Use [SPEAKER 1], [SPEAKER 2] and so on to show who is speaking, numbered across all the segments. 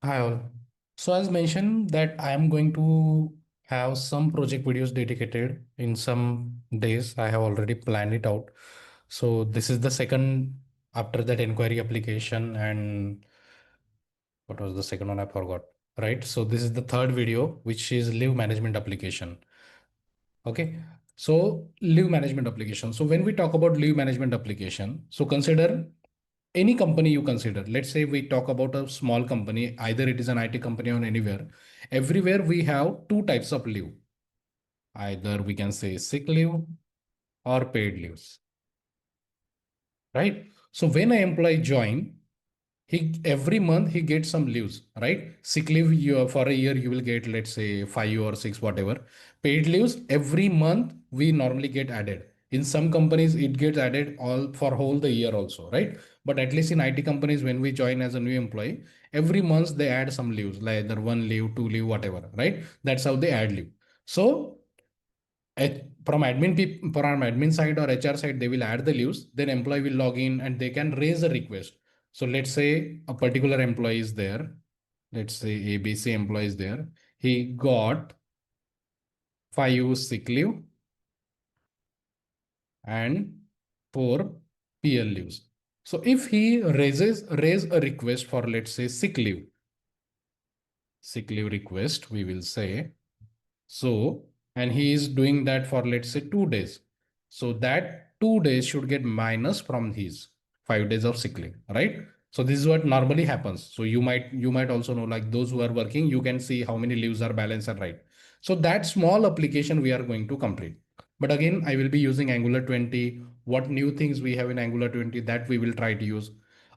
[SPEAKER 1] Hi all. So as mentioned that I am going to have some project videos dedicated in some days. I have already planned it out. So this is the second after that inquiry application, and what was the second one? I forgot. Right. So this is the third video, which is leave management application. Okay. So leave management application. So when we talk about leave management application, so consider any company you consider. Let's say we talk about a small company, either it is an IT company or anywhere. Everywhere we have two types of leave. Either we can say sick leave or paid leaves, right? So when an employee join, he every month he gets some leaves, right? Sick leave you for a year you will get, let's say 5 or 6, whatever. Paid leaves every month we normally get added. In some companies it gets added all for whole the year also, right? But at least in IT companies, when we join as a new employee, every month they add some leaves, like either one leave, two leave, whatever, right? That's how they add leave. So from admin side or HR side, they will add the leaves. Then employee will log in and they can raise a request. So let's say a particular employee is there. Let's say ABC employee is there. He got 5 sick leave and 4 PL leaves. So if he raise a request for, let's say, sick leave request, we will say. So, and he is doing that for, let's say, 2 days. So that 2 days should get minus from his 5 days of sick leave, right? So this is what normally happens. So you might also know, like those who are working, you can see how many leaves are balanced and right. So that small application we are going to complete. But again, I will be using Angular 20. What new things we have in Angular 20 that we will try to use.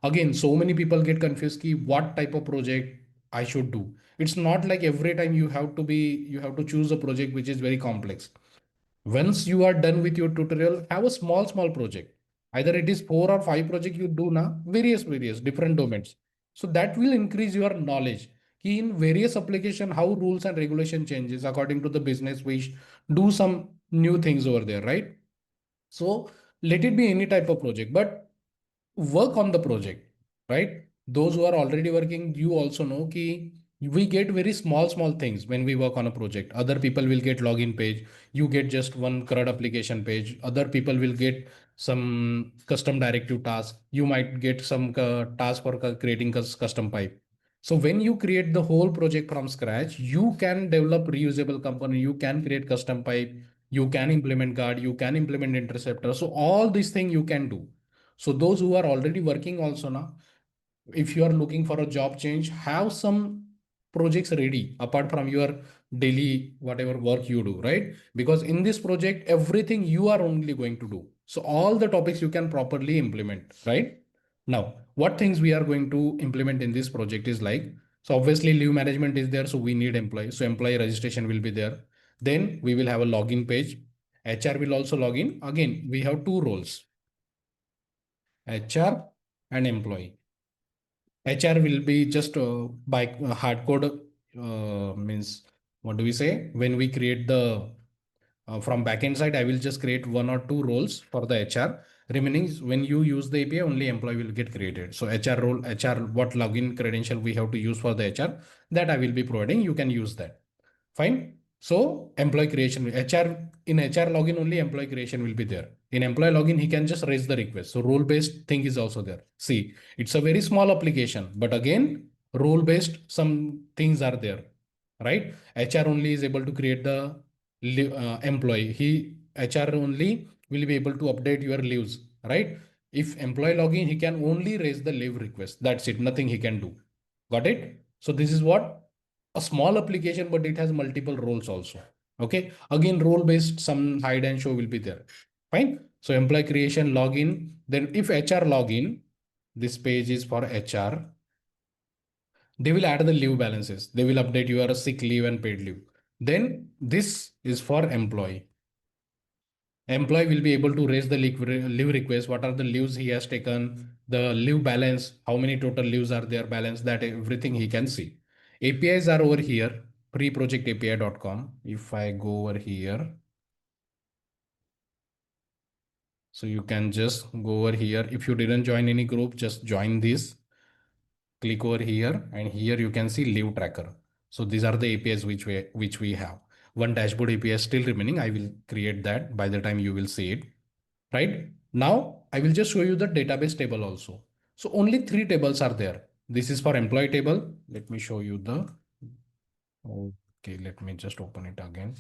[SPEAKER 1] Again, so many people get confused ki what type of project I should do. It's not like every time you have to choose a project which is very complex. Once you are done with your tutorial, have a small project. Either it is 4 or 5 project you do now, various different domains. So that will increase your knowledge. In various application, how rules and regulation changes according to the business, we do some new things over there, right? So let it be any type of project, but work on the project, right? Those who are already working, you also know ki we get very small things when we work on a project. Other people will get login page. You get just one CRUD application page. Other people will get some custom directive task. You might get some task for creating custom pipe. So when you create the whole project from scratch, you can develop reusable component. You can create custom pipe. You can implement guard. You can implement interceptor. So all these things you can do. So those who are already working also now, if you are looking for a job change, have some projects ready apart from your daily whatever work you do, right? Because in this project, everything you are only going to do. So all the topics you can properly implement, right? Now, what things we are going to implement in this project is like, so obviously leave management is there. So we need employee. So employee registration will be there. Then we will have a login page. HR will also log in. Again, we have two roles, HR and employee. HR will be just by hard code, means what do we say? When we create the from backend side, I will just create 1 or 2 roles for the HR. Remaining when you use the API, only employee will get created. So HR role, HR, what login credential we have to use for the HR, that I will be providing. You can use that. Fine. So employee creation, HR in HR login only employee creation will be there. In employee login, he can just raise the request. So role based thing is also there. See, it's a very small application, but again, role based some things are there, right? HR only is able to create the employee. He HR only will be able to update your leaves, right? If employee login, he can only raise the leave request. That's it. Nothing he can do. Got it? So this is what a small application, but it has multiple roles also. Okay. Again, role based, some hide and show will be there. Fine. So employee creation, login. Then if HR login, this page is for HR. They will add the leave balances. They will update your sick leave and paid leave. Then this is for employee. Employee will be able to raise the leave request. What are the leaves he has taken, the leave balance, how many total leaves are there, balance, that everything he can see. APIs are over here, preprojectapi.com. If I go over here, so you can just go over here. If you didn't join any group, just join this. click over here, and here you can see leave tracker. So these are the APIs which we have. One dashboard API is still remaining. I will create that by the time you will see it. Right now, I will just show you the database table also. So only three tables are there. This is for employee table. Let me show you the. Okay, let me just open it again.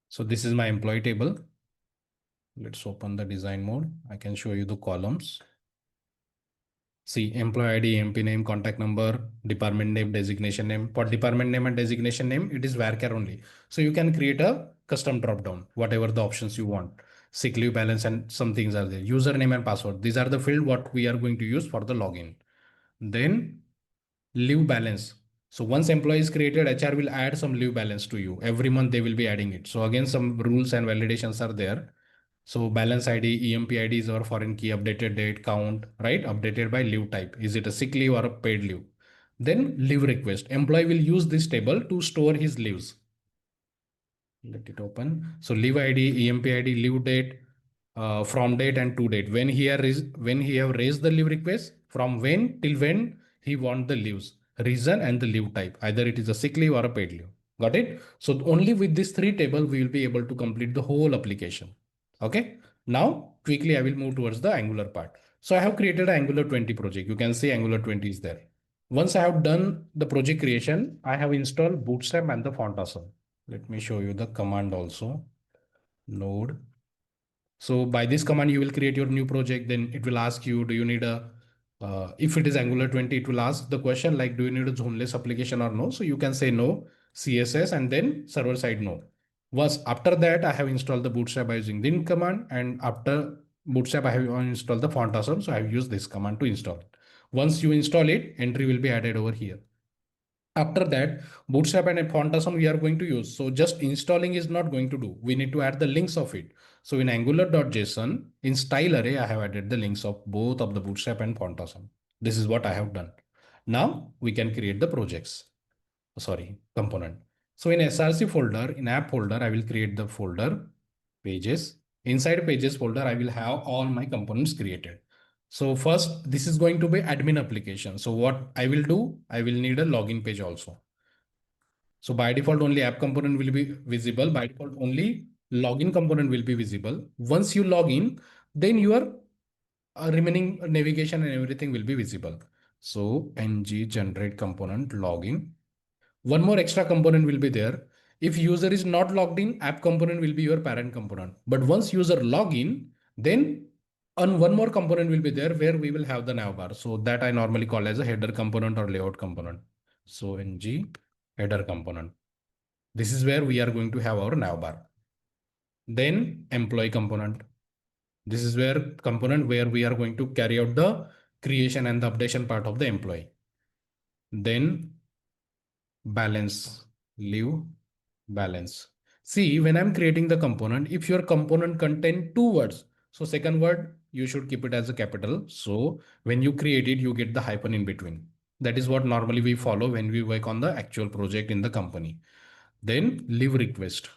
[SPEAKER 1] So this is my employee table. Let's open the design mode. I can show you the columns. See, employee ID, MP name, contact number, department name, designation name. For department name and designation name, it is varchar only. So you can create a custom dropdown, whatever the options you want. Sick leave balance and some things are there. Username and password. These are the field what we are going to use for the login. Then leave balance. So once employee is created, HR will add some leave balance to you. Every month they will be adding it. So again, some rules and validations are there. So balance ID, EMP ID is our foreign key, updated date, count, right? Updated by leave type. Is it a sick leave or a paid leave? Then leave request. Employee will use this table to store his leaves. Let it open. So leave ID, EMP ID, leave date, from date and to date. When he have raised the leave request, from when till when he want the leaves, reason and the leave type. Either it is a sick leave or a paid leave. Got it? So only with this three table, we will be able to complete the whole application. Okay. Now quickly I will move towards the Angular part. So I have created an Angular 20 project. You can see Angular 20 is there. Once I have done the project creation, I have installed Bootstrap and the Font Awesome. Let me show you the command also. Node. So by this command, you will create your new project. Then it will ask you, do you need a, if it is Angular 20, it will ask the question like, do you need a zoneless application or no? So you can say no, CSS, and then server side no. Once after that, I have installed the Bootstrap by using bin command. And after Bootstrap, I have installed the Font Awesome. So I have used this command to install it. Once you install it, entry will be added over here. After that, Bootstrap and Phantasm we are going to use. So just installing is not going to do. We need to add the links of it. So in angular.json, in style array, I have added the links of both of the Bootstrap and Phantasm. This is what I have done. Now we can create the projects. Sorry, component. So in SRC folder, in app folder, I will create the folder pages. Inside pages folder, I will have all my components created. So first, this is going to be admin application. So what I will do, I will need a login page also. So by default, only app component will be visible. By default, only login component will be visible. Once you log in, then your remaining navigation and everything will be visible. So ng generate component login. One more extra component will be there. If user is not logged in, app component will be your parent component. But once user log in, then on one more component will be there where we will have the navbar. So that I normally call as a header component or layout component. So ng header component. This is where we are going to have our navbar. Then employee component. This is where component where we are going to carry out the creation and the updation part of the employee. Then balance, leave, balance. See, when I'm creating the component, if your component contain two words, so second word, you should keep it as a capital. So when you create it, you get the hyphen in between. That is what normally we follow when we work on the actual project in the company. Then leave request.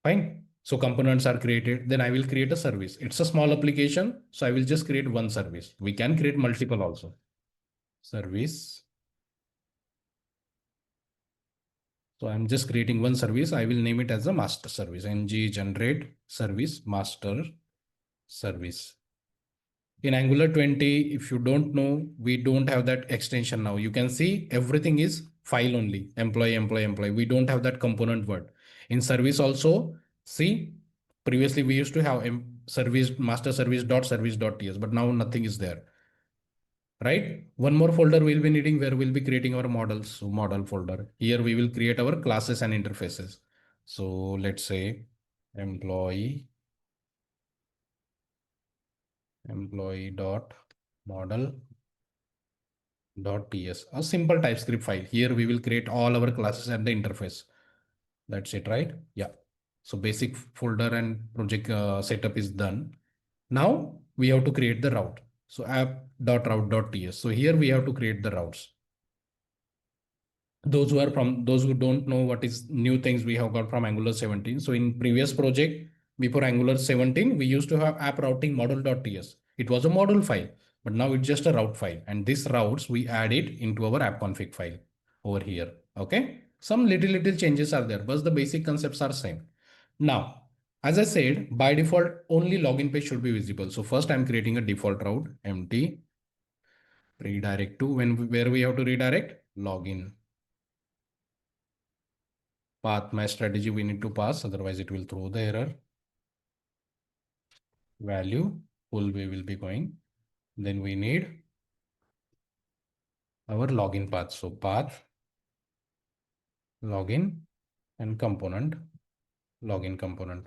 [SPEAKER 1] Fine. So components are created. Then I will create a service. It's a small application. So I will just create one service. We can create multiple also. Service. So I'm just creating one service. I will name it as a master service. ng generate service master service. In Angular 20, if you don't know, we don't have that extension now. You can see everything is file only. Employee, employee, employee. We don't have that component word. In service also, see, previously we used to have service master service dot service dot ts, but now nothing is there. Right? One more folder we'll be needing where we'll be creating our models. So model folder. Here we will create our classes and interfaces. So let's say employee dot model dot ts, a simple TypeScript file. Here we will create all our classes and the interface. That's it, right? Yeah. So basic folder and project setup is done. Now we have to create the route. So app.route.ts. So here we have to create the routes. those who don't know what is new things we have got from Angular 17. So in previous project before Angular 17, we used to have app routing model.ts. It was a model file, but now it's just a route file. And this routes we add it into our app config file over here. Okay. Some little changes are there, but the basic concepts are same. Now, as I said, by default, only login page should be visible. So first I'm creating a default route, empty, redirect to where we have to redirect login. Path my strategy we need to pass, otherwise it will throw the error. Value full way will be going. Then we need our login path. So path, login, and component, login component.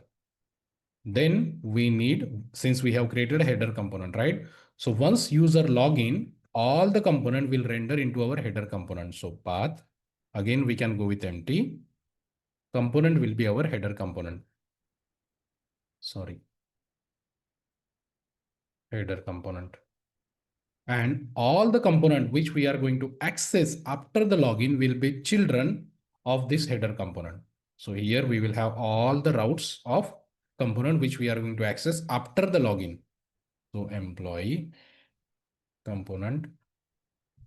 [SPEAKER 1] Then we need, since we have created a header component, right? So once user login, all the component will render into our header component. So path, again, we can go with empty. Component will be our header component. Sorry, header component. And all the component which we are going to access after the login will be children of this header component. So here we will have all the routes of component which we are going to access after the login. So employee, component,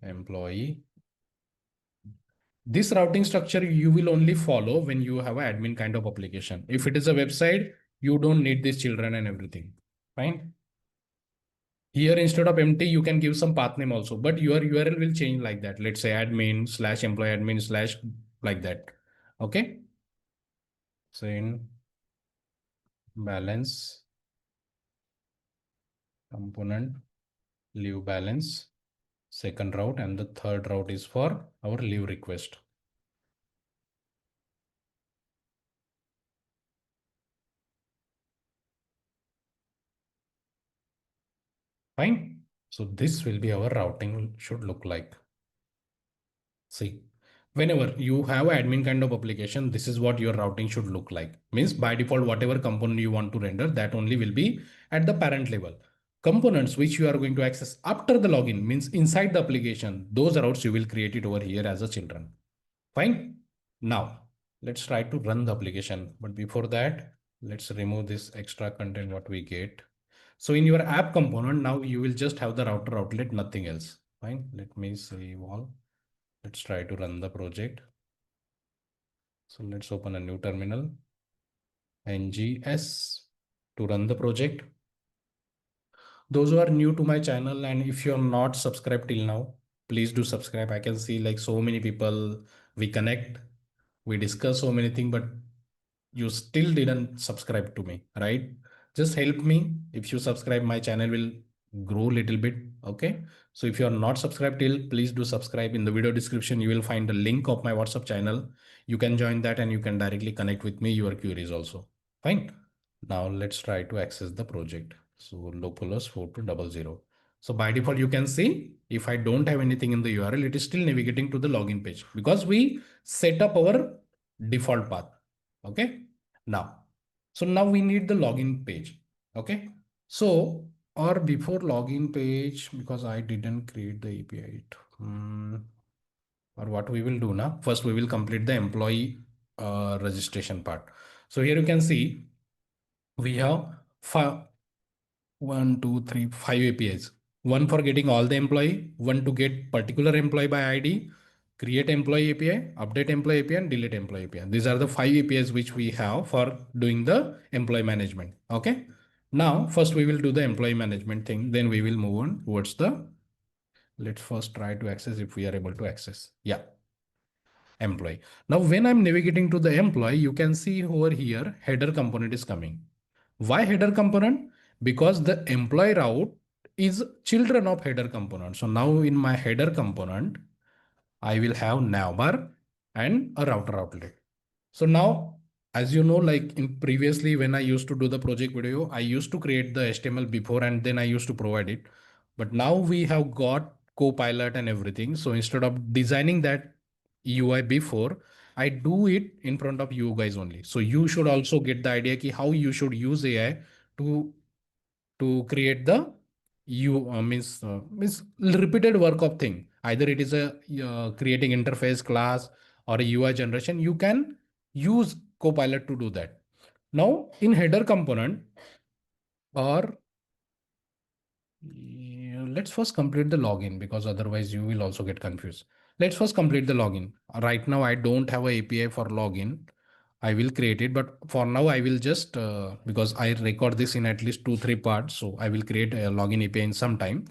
[SPEAKER 1] employee. This routing structure you will only follow when you have an admin kind of application. If it is a website, you don't need these children and everything. Fine. Here, instead of empty, you can give some path name also, but your URL will change like that. Let's say admin slash employee admin slash like that. Okay. So in balance component, leave balance, second route, and the third route is for our leave request. Fine. So this will be our routing should look like. See, whenever you have admin kind of application, this is what your routing should look like. Means by default, whatever component you want to render, that only will be at the parent level. Components which you are going to access after the login means inside the application, those routes you will create it over here as a children. Fine. Now let's try to run the application. But before that, let's remove this extra content what we get. So in your app component, now you will just have the router outlet, nothing else. Fine. Let me save all. Let's try to run the project. So let's open a new terminal, NGS to run the project. Those who are new to my channel and if you're not subscribed till now, please do subscribe. I can see like so many people, we connect, we discuss so many things, but you still didn't subscribe to me, right? Just help me. If you subscribe, my channel will grow a little bit. Okay. So if you are not subscribed till, please do subscribe. In the video description, you will find the link of my WhatsApp channel. You can join that and you can directly connect with me, your queries also. Fine. Now let's try to access the project. So localhost 4200. So by default, you can see if I don't have anything in the URL, it is still navigating to the login page because we set up our default path. Okay. So now we need the login page. Okay. So, or before login page, because I didn't create the API, or what we will do now, first we will complete the employee registration part. So here you can see we have 5 APIs. One for getting all the employee, one to get particular employee by ID, create employee API, update employee API, and delete employee API. These are the 5 APIs which we have for doing the employee management. Okay. Now, first we will do the employee management thing. Then we will move on towards the, let's first try to access if we are able to access. Yeah. Employee. Now, when I'm navigating to the employee, you can see over here, header component is coming. Why header component? Because the employee route is children of header component. So now in my header component, I will have navbar and a router outlet. So now, as you know, like in previously when I used to do the project video, I used to create the HTML before and then I used to provide it. But now we have got copilot and everything. So instead of designing that UI before, I do it in front of you guys only. So you should also get the idea ki how you should use AI to create the means repeated work of thing. either it is a creating interface class or a UI generation, you can use copilot to do that. Now in header component, or let's first complete the login, because otherwise you will also get confused. Let's first complete the login. Right now I don't have a API for login. I will create it, but for now I will just because I record this in at least 2-3 parts, so I will create a login API in some time.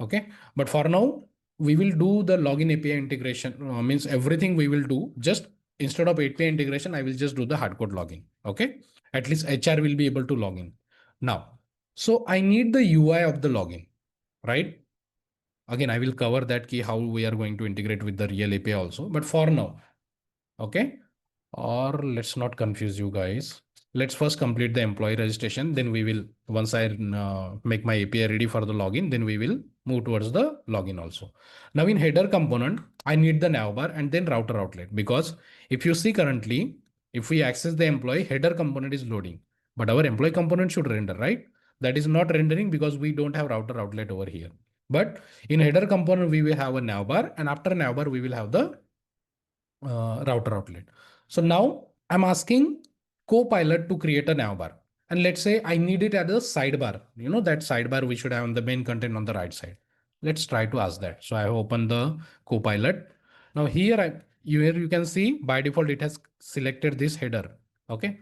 [SPEAKER 1] Okay, but for now we will do the login API integration. Means everything we will do, just instead of API integration I will just do the hardcode login. Okay, at least HR will be able to log in now. So I need the UI of the login, right? Again, I will cover that key how we are going to integrate with the real API also, but for now, okay. Or let's not confuse you guys. Let's first complete the employee registration. Then we will, once I make my API ready for the login, then we will move towards the login also. Now in header component, I need the navbar and then router outlet, because if you see currently, if we access the employee, header component is loading, but our employee component should render, right? That is not rendering because we don't have router outlet over here. But in header component, we will have a navbar, and after navbar, we will have the router outlet. So now I'm asking Copilot to create a navbar. And let's say I need it as a sidebar, that sidebar we should have on the main content on the right side. Let's try to ask that. So I open the Copilot. Now here you can see by default, it has selected this header. Okay.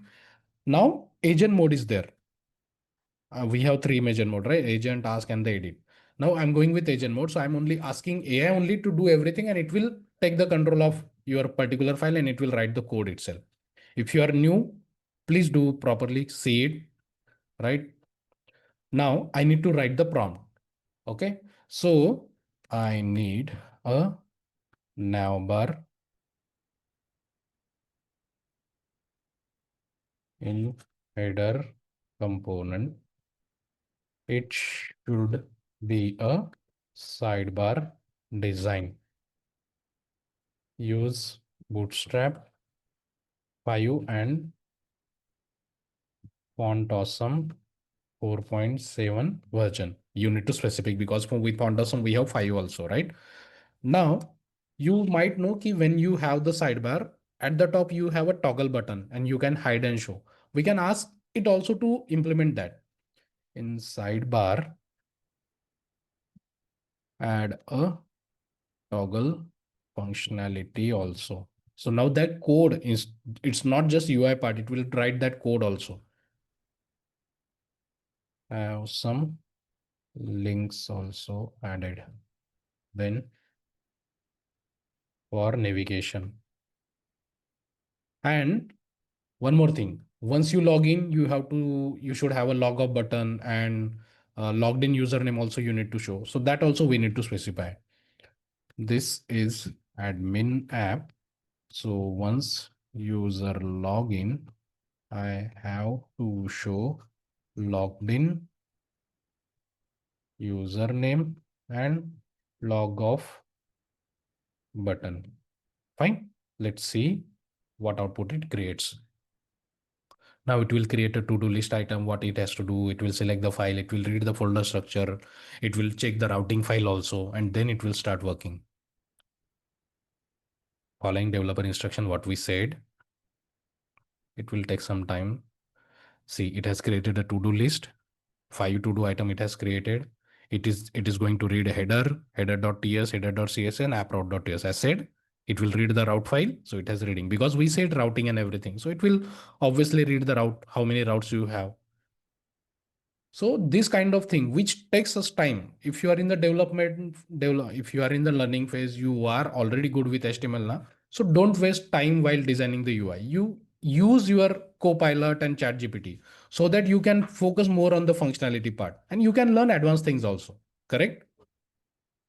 [SPEAKER 1] Now agent mode is there. We have 3 major mode, right? Agent, task, and the edit. Now I'm going with agent mode. So I'm only asking AI only to do everything, and it will take the control of your particular file and it will write the code itself. If you are new, please do properly see it, right? Now I need to write the prompt. Okay. So I need a navbar in header component. It should be a sidebar design. Use Bootstrap 5 and Font Awesome 4.7 version. You need to specific, because with Font Awesome we have 5 also, right? Now you might know that when you have the sidebar at the top, you have a toggle button and you can hide and show. We can ask it also to implement that. In sidebar, add a toggle functionality also. So now that code is, it's not just UI part, it will write that code also. I have some links also added. Then for navigation. And one more thing, once you log in, you should have a log off button, and logged in username also you need to show. So that also we need to specify. This is admin app. So once user login, I have to show logged in username and log off button. Fine. Let's see what output it creates. Now it will create a to-do list item. What it has to do, it will select the file, it will read the folder structure, it will check the routing file also, and then it will start working. Following developer instruction, what we said, it will take some time. See, it has created a to-do list, 5 to-do item it has created. It is going to read a header.ts, header.cs, and app.route.ts. As said, it will read the route file. So it has reading, because we said routing and everything. So it will obviously read the route, how many routes you have. So this kind of thing, which takes us time. If you are in the if you are in the learning phase, you are already good with HTML now. So don't waste time while designing the UI. You use your Copilot and ChatGPT so that you can focus more on the functionality part, and you can learn advanced things also. Correct?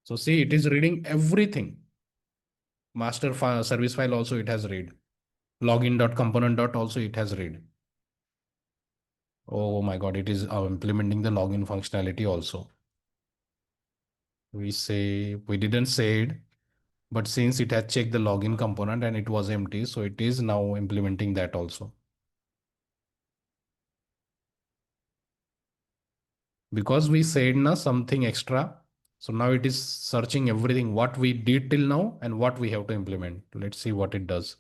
[SPEAKER 1] So see, it is reading everything. Service file also it has read. Login.component also it has read. Oh my God, it is implementing the login functionality also. We didn't say it, but since it had checked the login component and it was empty, so it is now implementing that also. Because we said na something extra, So now it is searching everything, what we did till now and what we have to implement. Let's see what it does.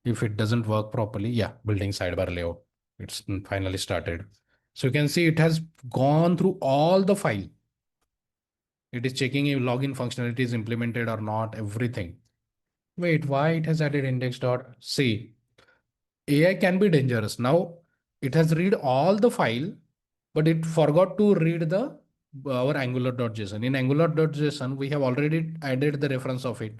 [SPEAKER 1] If it doesn't work properly, yeah, building sidebar layout. It's finally started. So you can see it has gone through all the file. It is checking if login functionality is implemented or not, everything. Wait, why it has added index dot? See, AI can be dangerous. Now it has read all the file, but it forgot to read the our angular.json. In angular.json, we have already added the reference of it,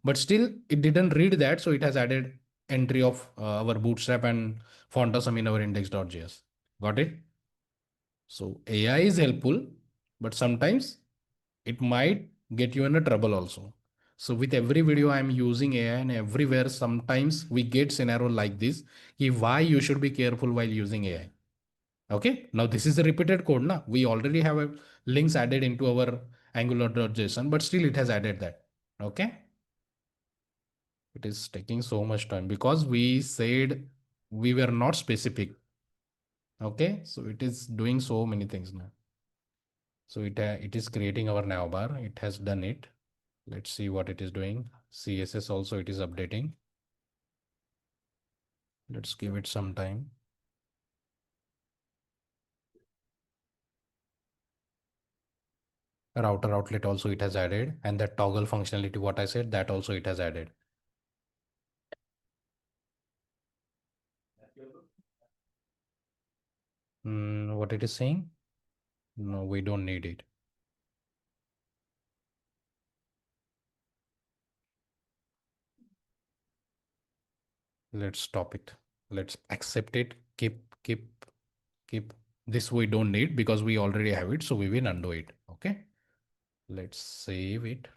[SPEAKER 1] but still it didn't read that. So it has added entry of our bootstrap and font awesome in our index.js. Got it? So AI is helpful, but sometimes it might get you in a trouble also. So with every video I'm using AI and everywhere, sometimes we get scenario like this, why you should be careful while using AI. Okay, now this is a repeated code. Na? We already have a links added into our angular.json, but still it has added that. Okay. It is taking so much time because we said we were not specific. Okay. So it is doing so many things now. So it is creating our navbar. It has done it. Let's see what it is doing. CSS also it is updating. Let's give it some time. Router outlet also it has added, and that toggle functionality, what I said, that also it has added. What it is saying? No, we don't need it. Let's stop it. Let's accept it. Keep. This we don't need because we already have it. So we will undo it. Okay. Let's save it.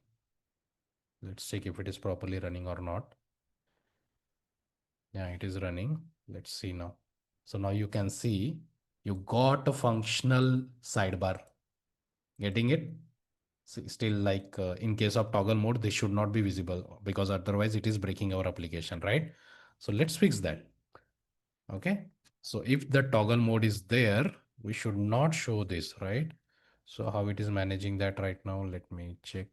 [SPEAKER 1] Let's check if it is properly running or not. Yeah, it is running. Let's see now. So now you can see you got a functional sidebar. Getting it? Still like in case of toggle mode, this should not be visible because otherwise it is breaking our application, right? So let's fix that. Okay. So if the toggle mode is there, we should not show this, right? So how it is managing that right now, let me check.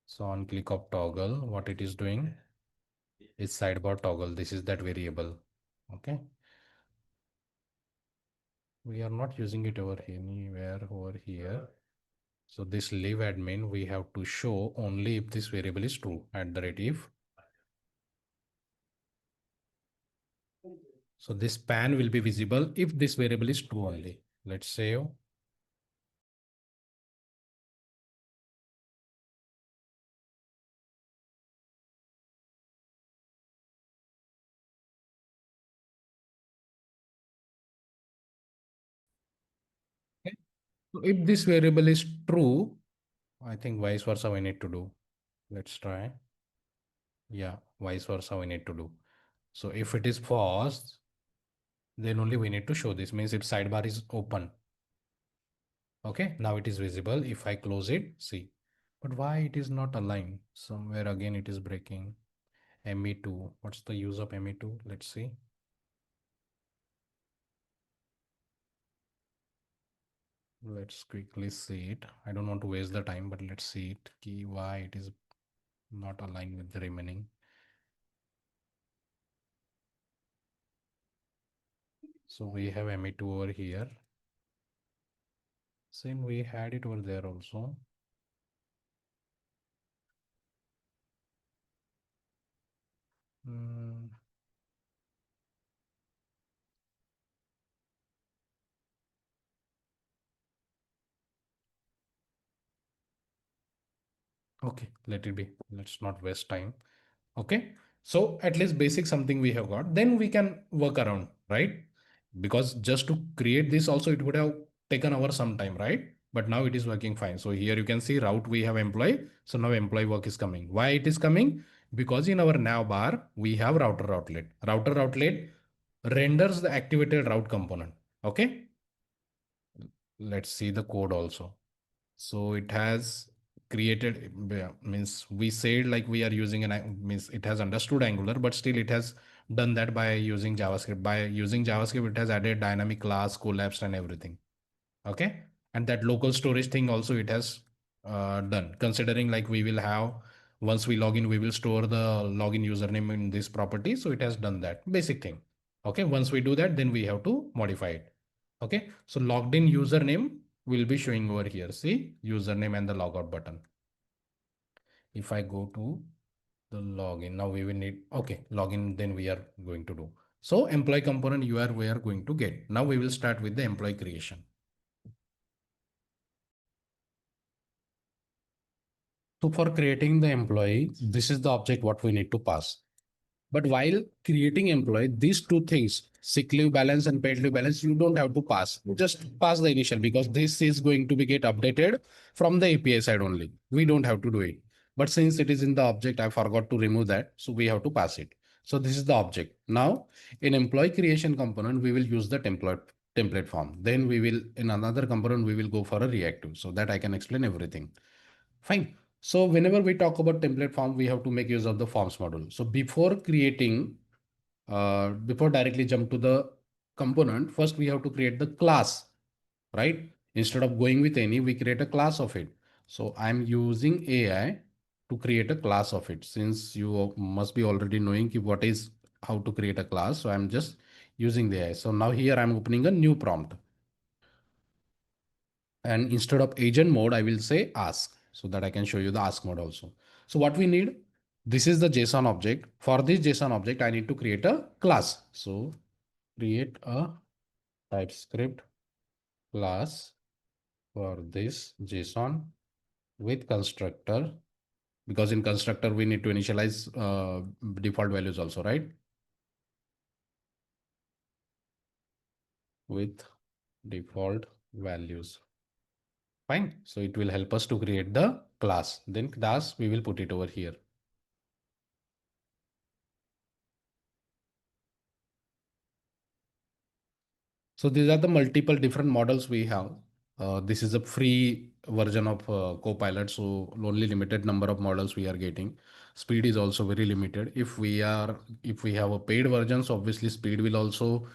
[SPEAKER 1] So on click of toggle, what it is doing is sidebar toggle. This is that variable. Okay. We are not using it over anywhere over here. So this leave admin, we have to show only if this variable is true at the rate if. So this pan will be visible if this variable is true only. Let's save. Okay. So if this variable is true, I think vice versa we need to do. Let's try. Yeah, vice versa we need to do. So if it is false, then only we need to show this. Means if sidebar is open. Okay, now it is visible. If I close it, see. But why it is not aligned? Somewhere again it is breaking. ME2. What's the use of ME2? Let's see. Let's quickly see it. I don't want to waste the time, but let's see it. Why it is not aligned with the remaining. So we have ME2 over here. Same, we had it over there also. Hmm. Okay, let it be. Let's not waste time. Okay. So at least basic something we have got, then we can work around, right? Because just to create this also, it would have taken our some time, right? But now it is working fine. So here you can see route we have employee. So now employee work is coming. Why it is coming? Because in our nav bar, we have router outlet. Router outlet renders the activated route component. Okay. Let's see the code also. So it has created, means we said like we are using means it has understood Angular, but still it has done that by using JavaScript. By using JavaScript, it has added dynamic class, collapsed and everything. Okay. And that local storage thing also it has done, considering like we will have, once we log in, we will store the login username in this property. So it has done that basic thing. Okay. Once we do that, then we have to modify it. Okay. So logged in username will be showing over here. See username and the logout button. If I go to the login, now we will need, okay, login, then we are going to do. So employee component UR we are going to get. Now we will start with the employee creation. So for creating the employee, this is the object what we need to pass. But while creating employee, these two things, sick leave balance and paid leave balance, you don't have to pass. Just pass the initial because this is going to be get updated from the API side only. We don't have to do it. But since it is in the object, I forgot to remove that. So we have to pass it. So this is the object. Now in employee creation component, we will use the template form. Then we will, in another component, we will go for a reactive so that I can explain everything. Fine. So whenever we talk about template form, we have to make use of the forms module. So before creating, before directly jump to the component, first we have to create the class, right? Instead of going with any, we create a class of it. So I'm using AI to create a class of it. Since you must be already knowing what is how to create a class. So I'm just using the AI. So now here I'm opening a new prompt. And instead of agent mode, I will say ask so that I can show you the ask mode also. So what we need, this is the JSON object. For this JSON object, I need to create a class. So create a TypeScript class for this JSON with constructor, because in constructor, we need to initialize default values also, right? With default values. Fine. So it will help us to create the class. Then class, we will put it over here. So these are the multiple different models we have. This is a free version of Copilot, so only limited number of models we are getting. Speed is also very limited. If we have a paid version, so obviously speed will also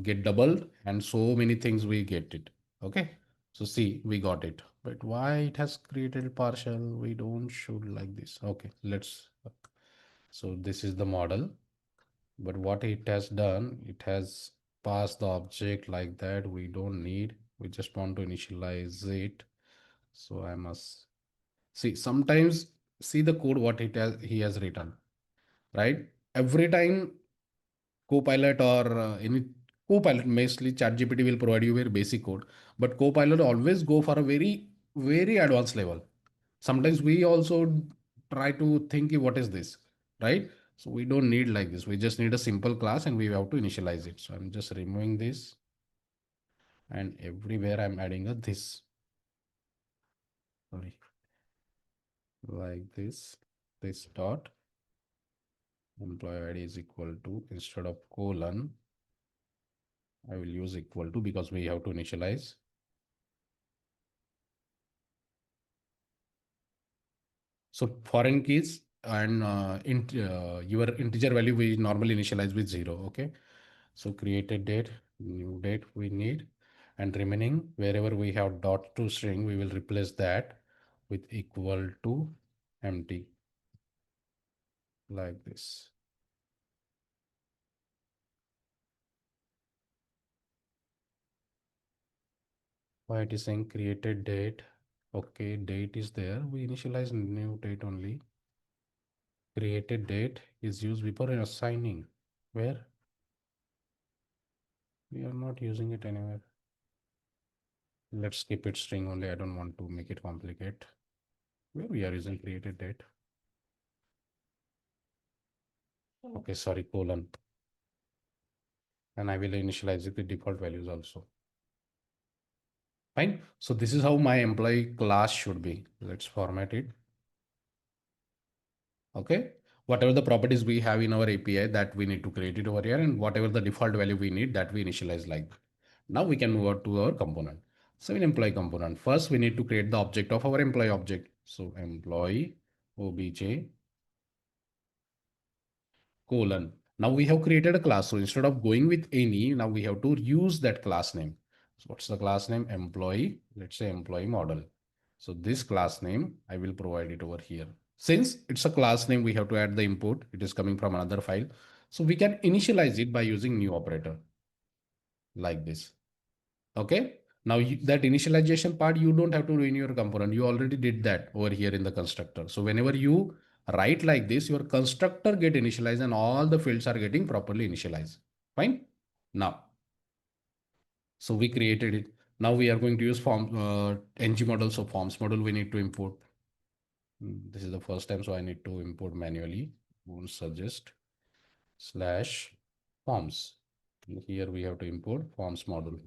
[SPEAKER 1] get doubled, and so many things we get it. Okay, so see, we got it. But why it has created partial? We don't should like this. Okay, let's. So this is the model. But what it has done, it has passed the object like that. We don't need, we just want to initialize it. So I must see, sometimes see the code, what he has written, right? Every time Copilot or any Copilot, mostly ChatGPT will provide you very basic code, but Copilot always go for a very, very advanced level. Sometimes we also try to think what is this, right? So we don't need like this. We just need a simple class and we have to initialize it. So I'm just removing this, and everywhere I'm adding a this, sorry, like this dot employee ID is equal to, instead of colon, I will use equal to because we have to initialize. So foreign keys and your integer value we normally initialize with 0. Okay. So created date, new date we need, and remaining wherever we have dot to string, we will replace that with equal to empty, like this. Why it is saying created date? Okay, date is there. We initialize new date only. Created date is used before assigning. Where? We are not using it anywhere. Let's keep it string only. I don't want to make it complicate. Where we are using created date. Okay, sorry, colon. And I will initialize it with default values also. Fine. So this is how my employee class should be. Let's format it. Okay. Whatever the properties we have in our API that we need to create it over here, and whatever the default value we need that we initialize like that. Now we can move on to our component. So in employee component, first we need to create the object of our employee object. So employee obj colon. Now we have created a class. So instead of going with any, now we have to use that class name. So what's the class name? Employee, let's say employee model. So this class name, I will provide it over here. Since it's a class name, we have to add the input. It is coming from another file. So we can initialize it by using new operator like this. Okay. Now that initialization part, you don't have to do in your component. You already did that over here in the constructor. So whenever you write like this, your constructor get initialized and all the fields are getting properly initialized. Fine. Now, so we created it. Now we are going to use form ng model. So forms model we need to import. This is the first time, so I need to import manually. Won't suggest slash forms. Here we have to import forms model.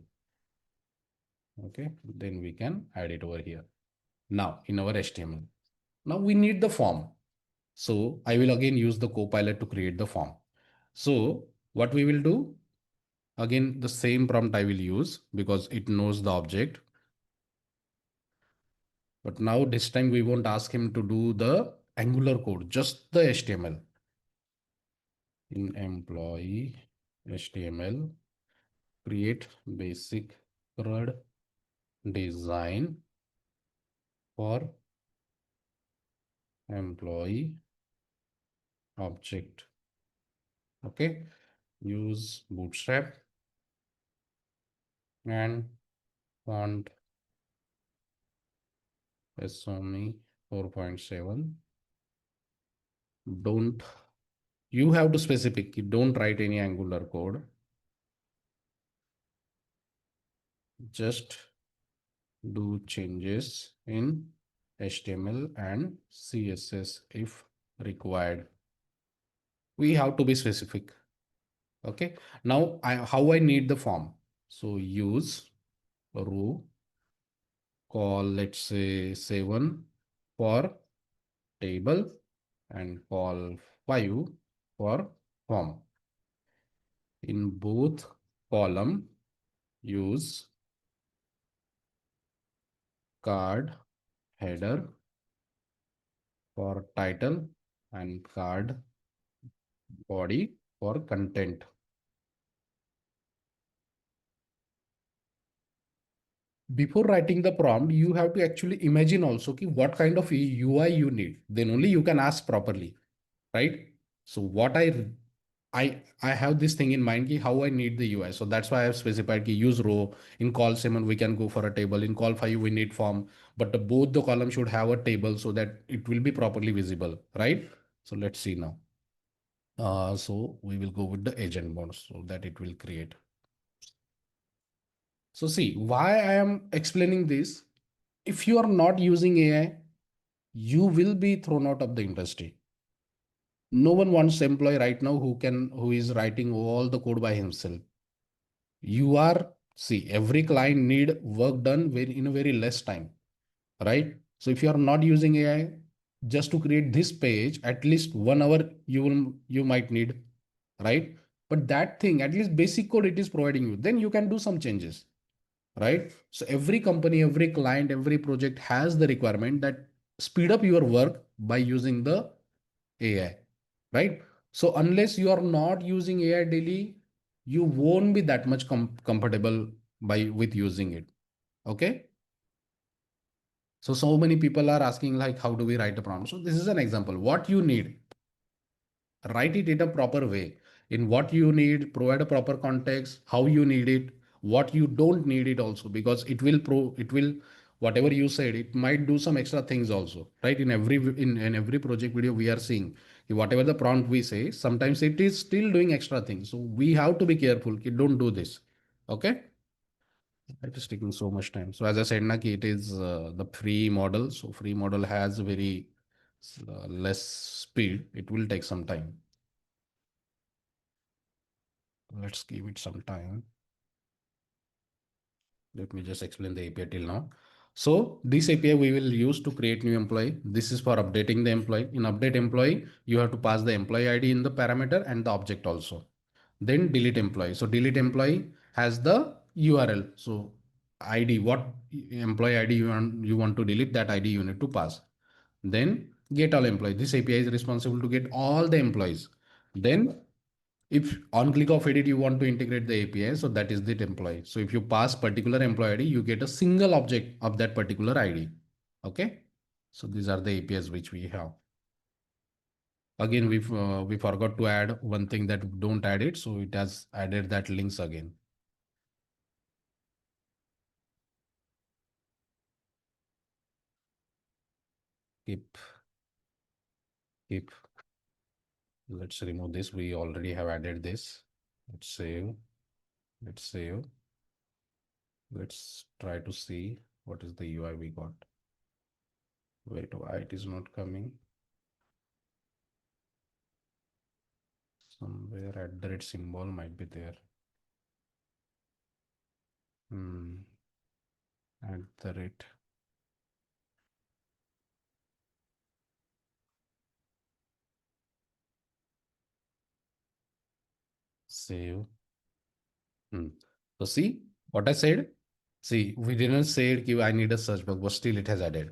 [SPEAKER 1] Okay, then we can add it over here. Now in our HTML, now we need the form. So I will again use the copilot to create the form. So what we will do, again, the same prompt I will use because it knows the object. But now this time we won't ask him to do the Angular code, just the HTML. In employee HTML, create basic CRUD design for employee object. Okay, use bootstrap and font SOME 4.7. Don't, you have to specific, don't write any Angular code. Just do changes in HTML and CSS if required. We have to be specific. Okay. Now how I need the form. So use row call, let's say 7 for table and call 5 for form. In both column, use card header for title and card body for content. Before writing the prompt, you have to actually imagine also what kind of UI you need. Then only you can ask properly, right? So what I have this thing in mind how I need the UI. So that's why I have specified use row. In call 7 we can go for a table. In call 5 we need form, but both the columns should have a table so that it will be properly visible, right? So let's see now. So we will go with the agent mode so that it will create. So see why I am explaining this. If you are not using AI, you will be thrown out of the industry. No one wants employee right now who is writing all the code by himself. You are, see, every client need work done in a very less time, right? So if you are not using AI, just to create this page, at least 1 hour you might need, right? But that thing, at least basic code it is providing you. Then you can do some changes, right? So every company, every client, every project has the requirement that speed up your work by using the AI, right? So unless you are not using AI daily, you won't be that much comfortable with using it. Okay. So many people are asking like, how do we write a prompt? So this is an example. What you need, write it in a proper way. In what you need, provide a proper context, how you need it, what you don't need it also, because it will, whatever you said, it might do some extra things also, right? In every project video we are seeing whatever the prompt we say, sometimes it is still doing extra things. So we have to be careful. Don't do this. Okay. It is taking so much time. So as I said, Naki, it is the free model. So free model has very less speed. It will take some time. Let's give it some time. Let me just explain the API till now. So this API we will use to create new employee. This is for updating the employee. In update employee, you have to pass the employee ID in the parameter and the object also. Then delete employee. So delete employee has the URL. So ID, what employee ID you want to delete, that ID you need to pass. Then get all employees. This API is responsible to get all the employees. Then If on click of edit, you want to integrate the API, so that is the employee. So if you pass particular employee ID, you get a single object of that particular ID. Okay. So these are the APIs which we have. Again, we forgot to add one thing that don't add it. So it has added that links again. Keep, keep. Let's remove this. We already have added this. Let's save. Let's save. Let's try to see what is the UI we got. Wait, why it is not coming? Somewhere at the red symbol might be there. At the rate. Save. So see what I said? See, we didn't say it, I need a search box, but still it has added.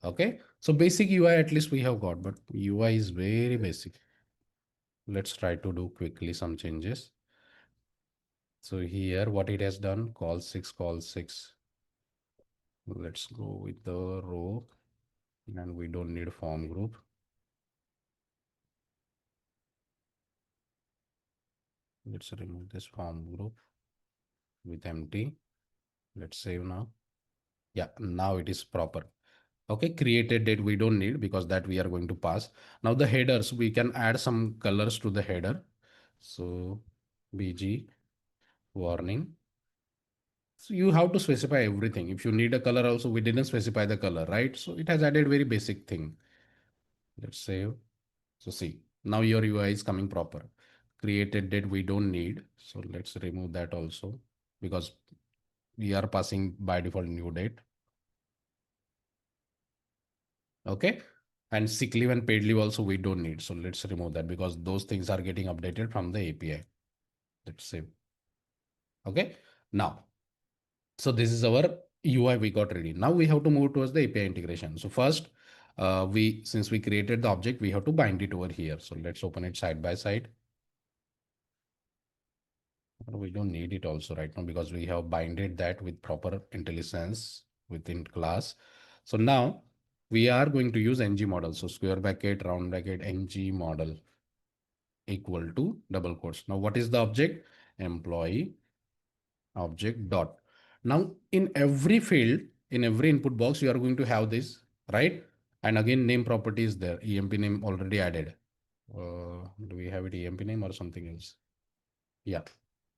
[SPEAKER 1] Okay. So basic UI at least we have got, but UI is very basic. Let's try to do quickly some changes. So here what it has done, call 6, call 6. Let's go with the row and we don't need form group. Let's remove this form group with empty. Let's save now. Yeah, now it is proper. Okay, created date we don't need because that we are going to pass. Now the headers, we can add some colors to the header. So BG warning. So you have to specify everything. If you need a color also, we didn't specify the color, right? So it has added very basic thing. Let's save. So see, now your UI is coming proper. Created date we don't need. So let's remove that also because we are passing by default new date. Okay. And sick leave and paid leave also we don't need. So let's remove that because those things are getting updated from the API. Let's save. Okay. Now, so this is our UI we got ready. Now we have to move towards the API integration. So first, since we created the object, we have to bind it over here. So let's open it side by side. We don't need it also right now because we have binded that with proper IntelliSense within class. So now we are going to use ng model. So square bracket, round bracket, ng model equal to double quotes. Now what is the object? Employee object dot. Now in every field, in every input box, you are going to have this, right? And again, name property is there. EMP name already added. Do we have it EMP name or something else? Yeah.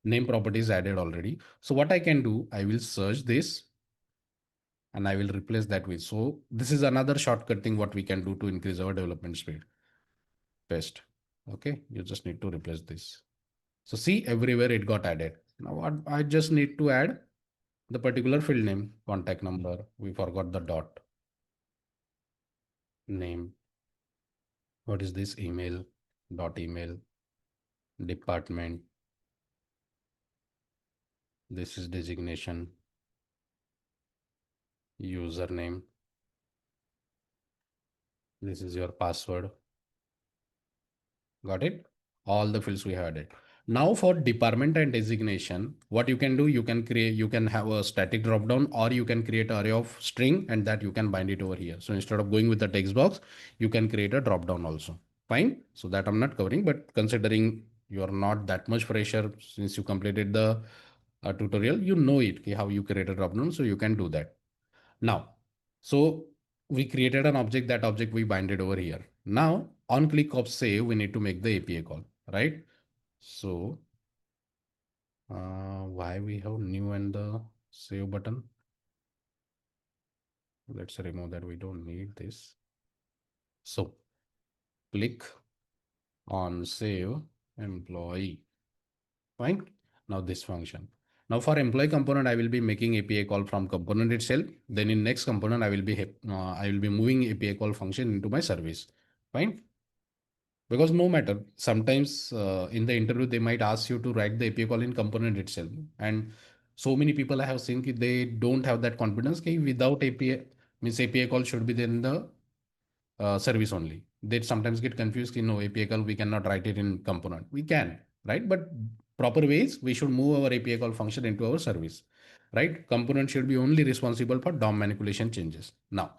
[SPEAKER 1] Name property is added already. So what I can do, I will search this and I will replace that with. So this is another shortcut thing what we can do to increase our development speed. Paste. Okay. You just need to replace this. So see everywhere it got added. Now what I just need to add the particular field name, contact number. We forgot the dot. Name. What is this? Email. Dot email. Department. This is designation. Username. This is your password. Got it? All the fields we had it. Now for department and designation, what you can do, you can create, you can have a static dropdown or you can create an array of string and that you can bind it over here. So instead of going with the text box, you can create a dropdown also. Fine. So that I'm not covering, but considering you are not that much fresher since you completed the tutorial, you know it, okay, how you create a dropdown. So you can do that. Now, so we created an object, that object we binded over here. Now on click of save, we need to make the API call, right? So why we have new and the save button? Let's remove that. We don't need this. So click on save employee. Fine. Now this function. Now for employee component, I will be making API call from component itself. Then in next component, I will be moving API call function into my service. Fine. Because no matter, sometimes in the interview, they might ask you to write the API call in component itself. And so many people I have seen they don't have that confidence. Okay, without API, means API call should be there in the service only. They sometimes get confused. No, API call, we cannot write it in component. We can, right? But proper ways, we should move our API call function into our service, right? Component should be only responsible for DOM manipulation changes. Now,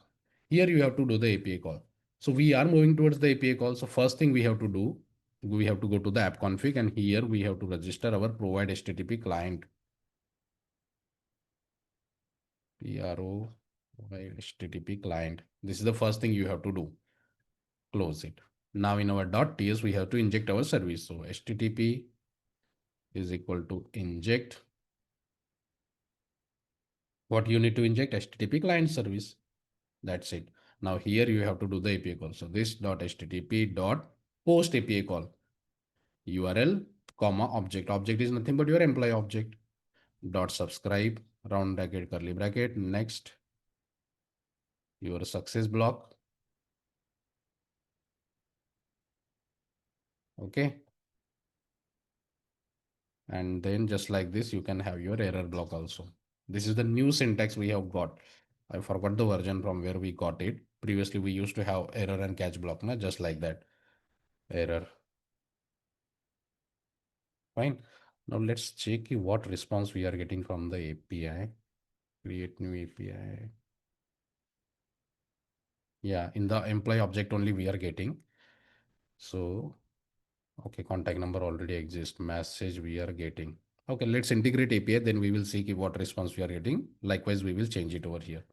[SPEAKER 1] here you have to do the API call. So we are moving towards the API call. So first thing we have to do, we have to go to the app config, and here we have to register our provide HTTP client. HTTP client. This is the first thing you have to do. Close it. Now in our .ts, we have to inject our service. So HTTP is equal to inject. What you need to inject? HTTP client service. That's it. Now here you have to do the API call. So this .http post API call. URL, comma, object. Object is nothing but your employee object. Subscribe, round bracket, curly bracket. Next, your success block. Okay. And then just like this, you can have your error block also. This is the new syntax we have got. I forgot the version from where we got it. Previously, we used to have error and catch block, na? Just like that. Error. Fine. Now let's check what response we are getting from the API. Create new API. Yeah, in the employee object only we are getting. So, okay, contact number already exists. Message we are getting. Okay, let's integrate API. Then we will see what response we are getting. Likewise, we will change it over here.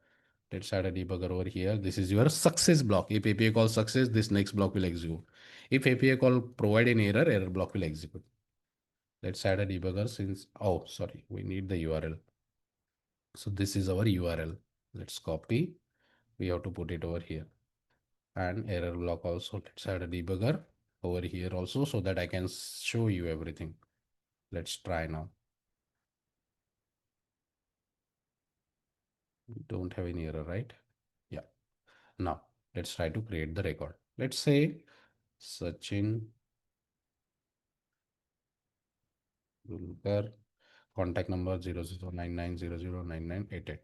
[SPEAKER 1] Let's add a debugger over here. This is your success block. If API call success, this next block will execute. If API call provide an error, error block will execute. Let's add a debugger since, oh, sorry, we need the URL. So this is our URL. Let's copy. We have to put it over here. And error block also. Let's add a debugger over here also so that I can show you everything. Let's try now. We don't have any error, right? Yeah. Now let's try to create the record. Let's say Sachin Dulkar, contact number 0099009988.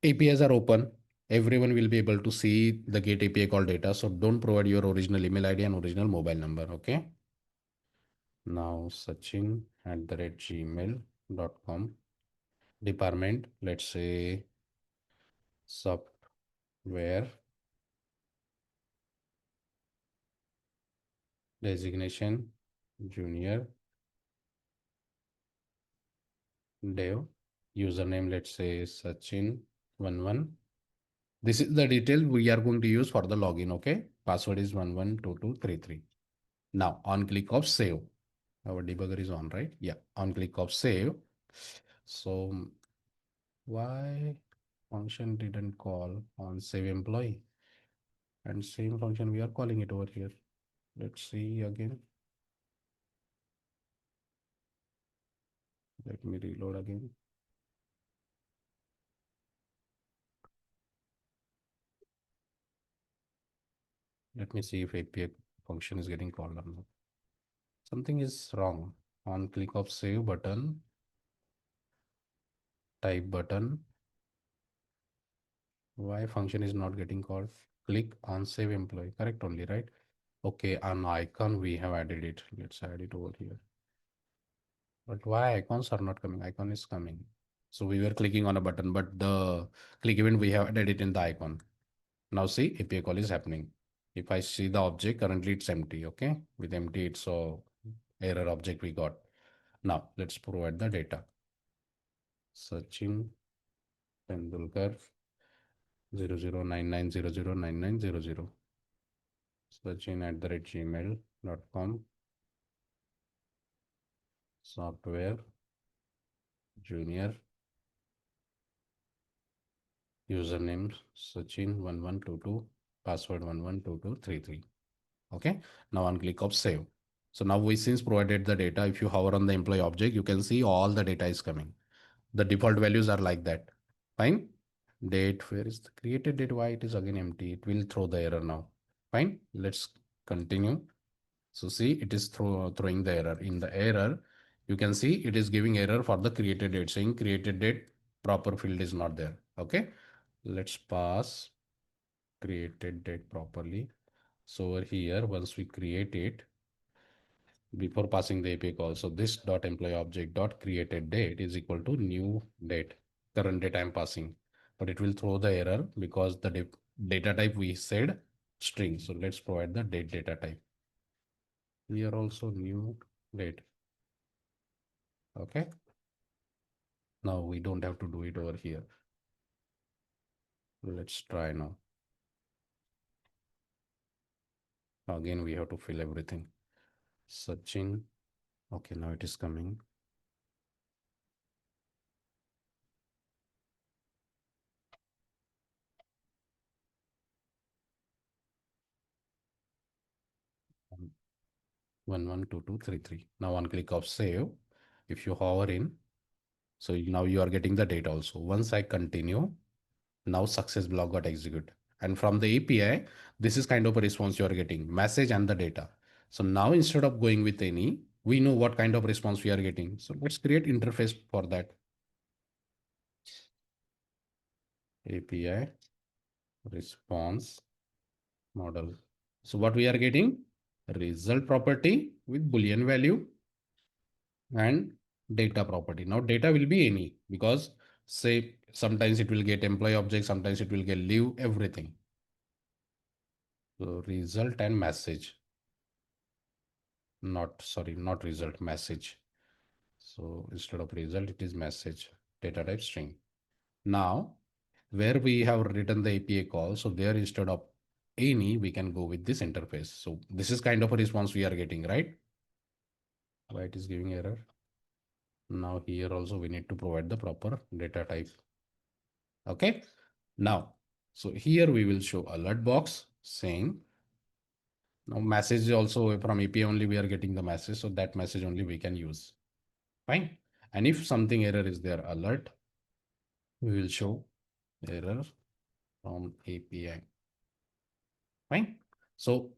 [SPEAKER 1] APIs are open. Everyone will be able to see the get API call data. So don't provide your original email ID and original mobile number. Okay. Now Sachin @gmail.com. Department, let's say software. Designation junior dev. Username, let's say Sachin11. This is the detail we are going to use for the login. Okay. Password is 112233. Now on click of save. Our debugger is on, right? Yeah. On click of save. So why function didn't call on save employee? And same function we are calling it over here. Let's see again. Let me reload again. Let me see if API function is getting called or not. Something is wrong. On click of save button, type button. Why function is not getting called? Click on save employee. Correct only, right? Okay, on icon we have added it. Let's add it over here. But why icons are not coming? Icon is coming. So we were clicking on a button, but the click event we have added it in the icon. Now see API call is happening. If I see the object, currently it's empty. Okay, with empty, it's a error object we got. Now let's provide the data. Sachin Tendulkar 0099009900. Sachin @gmail.com. Software junior. Username Sachin1122. Password 112233. Okay. Now on click of save. So now we since provided the data. If you hover on the employee object, you can see all the data is coming. The default values are like that. Fine. Date, where is the created date? Why it is again empty? It will throw the error now. Fine. Let's continue. So see, it is throwing the error. In the error, you can see it is giving error for the created date, saying created date proper field is not there. Okay. Let's pass created date properly. So over here, once we create it, before passing the API call. So this dot employee object dot created date is equal to new date, current date I'm passing, but it will throw the error because the data type we said string. So let's provide the date data type. Here also new date. Okay. Now we don't have to do it over here. Let's try now. Again, we have to fill everything. Searching. Okay, now it is coming. Um, 112233. Now one click of save. If you hover in, so now you are getting the data also. Once I continue, now success block got executed. And from the API, this is kind of a response you are getting, message and the data. So now instead of going with any, we know what kind of response we are getting. So let's create interface for that. API response model. So what we are getting? Result property with Boolean value and data property. Now data will be any, because say sometimes it will get employee object, sometimes it will get leave, everything. So result and message. Not result, message. So instead of result, it is message, data type string. Now where we have written the API call, so there instead of any, we can go with this interface. So this is kind of a response we are getting, right? Why it is giving error? Now here also we need to provide the proper data type. Okay. Now, so here we will show alert box saying, now message also from API only we are getting the message. So that message only we can use. Fine. And if something error is there, alert, we will show error from API. Fine. So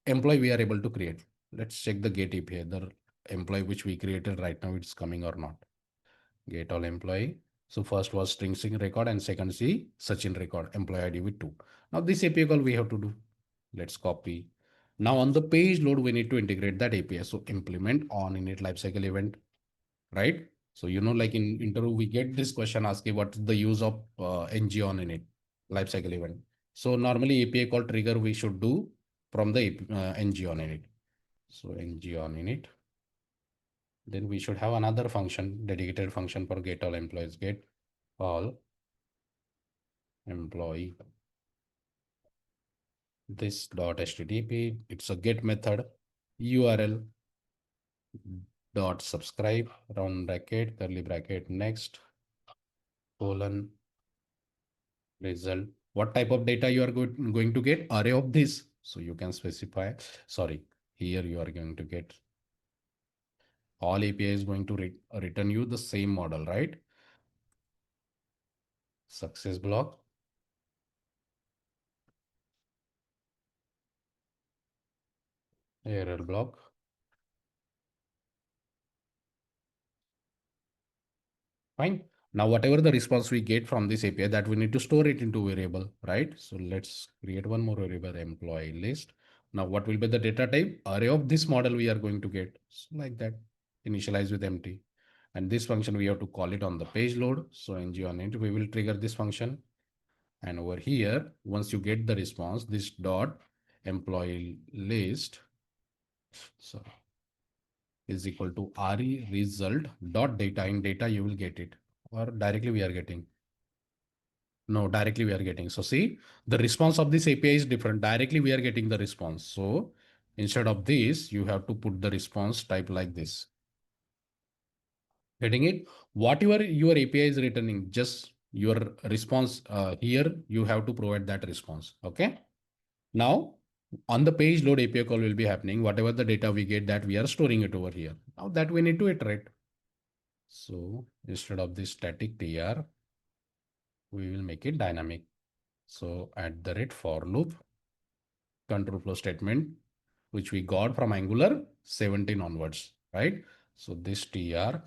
[SPEAKER 1] employee we are able to create. Let's check the get API, the employee which we created right now, it's coming or not. Get all employee. So first was string record and second C Sachin record, employee ID with 2. Now this API call we have to do. Let's copy. Now on the page load, we need to integrate that API. So implement on init lifecycle event, right? So, like in interview, we get this question asking what is the use of ng on init lifecycle event. So normally API call trigger we should do from the ng on init. So ng on init. Then we should have another function, dedicated function for get all employees, get all employee. This dot http, it's a get method, URL dot subscribe, round bracket, curly bracket, next, colon, result. What type of data you are going to get? Array of this. So you can specify, sorry, here you are going to get all API is going to return you the same model, right? Success block. Error block. Fine. Now, whatever the response we get from this API, that we need to store it into variable, right? So let's create one more variable, employee list. Now, what will be the data type? Array of this model we are going to get. So like that, initialize with empty. And this function, we have to call it on the page load. So ng on it, we will trigger this function. And over here, once you get the response, this dot employee list, so is equal to re result dot data. In data, you will get it, or directly we are getting. No, directly we are getting. So see, the response of this API is different. Directly we are getting the response. So instead of this, you have to put the response type like this. Getting it? Whatever your API is returning, just your response here, you have to provide that response. Okay. Now on the page load API call will be happening. Whatever the data we get, that we are storing it over here. Now that we need to iterate. So instead of this static tr, we will make it dynamic. So at the rate for loop control flow statement, which we got from Angular 17 onwards, right? So this tr,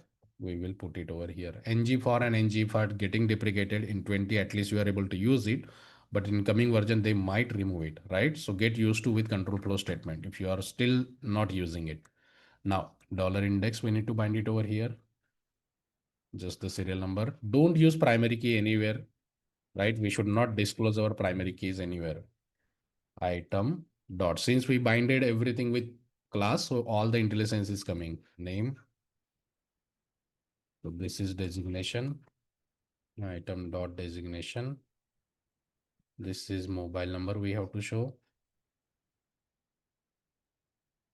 [SPEAKER 1] we will put it over here. ng for and ng for getting deprecated in 20, at least you are able to use it. but in coming version, they might remove it, right? So get used to with control flow statement if you are still not using it. Now, dollar index, we need to bind it over here. Just the serial number. Don't use primary key anywhere, right? We should not disclose our primary keys anywhere. Item dot, since we binded everything with class, so all the IntelliSense is coming. Name. So this is designation. Item dot designation. This is mobile number we have to show.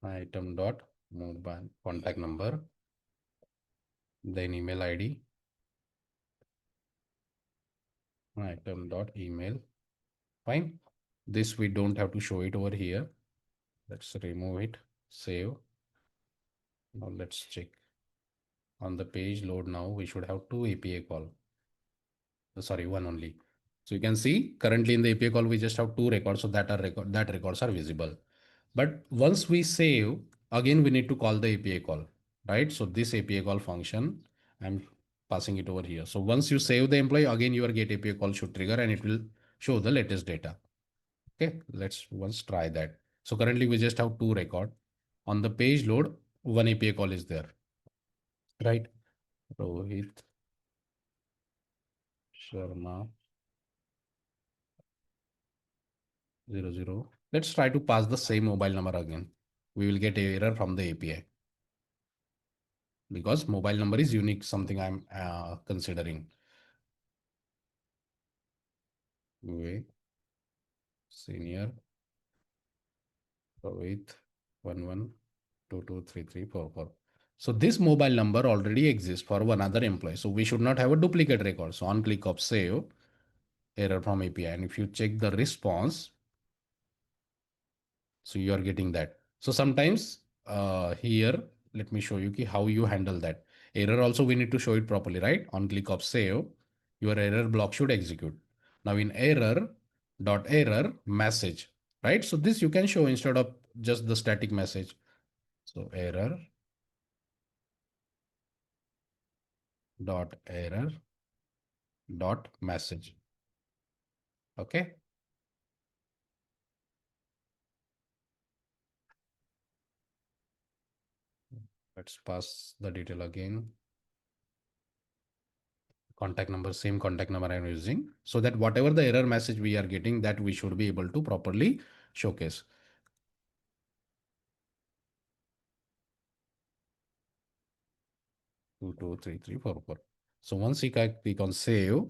[SPEAKER 1] Item dot mobile contact number. Then email ID. Item dot email. Fine. This we don't have to show it over here. Let's remove it. Save. Now let's check. On the page load now, we should have two API call. Sorry, one only. So you can see currently in the API call, we just have two records. So that records are visible. But once we save, again, we need to call the API call, right? So this API call function, I'm passing it over here. So once you save the employee, again, your get API call should trigger and it will show the latest data. Okay, let's once try that. So currently we just have two record. On the page load, one API call is there, right? Rohit Sharma 00. Let's try to pass the same mobile number again. We will get an error from the API because mobile number is unique, something I'm considering. Way senior with 11223344. So this mobile number already exists for one other employee. So we should not have a duplicate record. So on click of save, error from API. And if you check the response, so you are getting that. So sometimes here, let me show you how you handle that. Error also we need to show it properly, right? On click of save, your error block should execute. Now in error message, right? So this you can show instead of just the static message. So error dot message. Okay. Let's pass the detail again. Contact number, same contact number I'm using, so that whatever the error message we are getting, that we should be able to properly showcase. 223344. So once you click on save,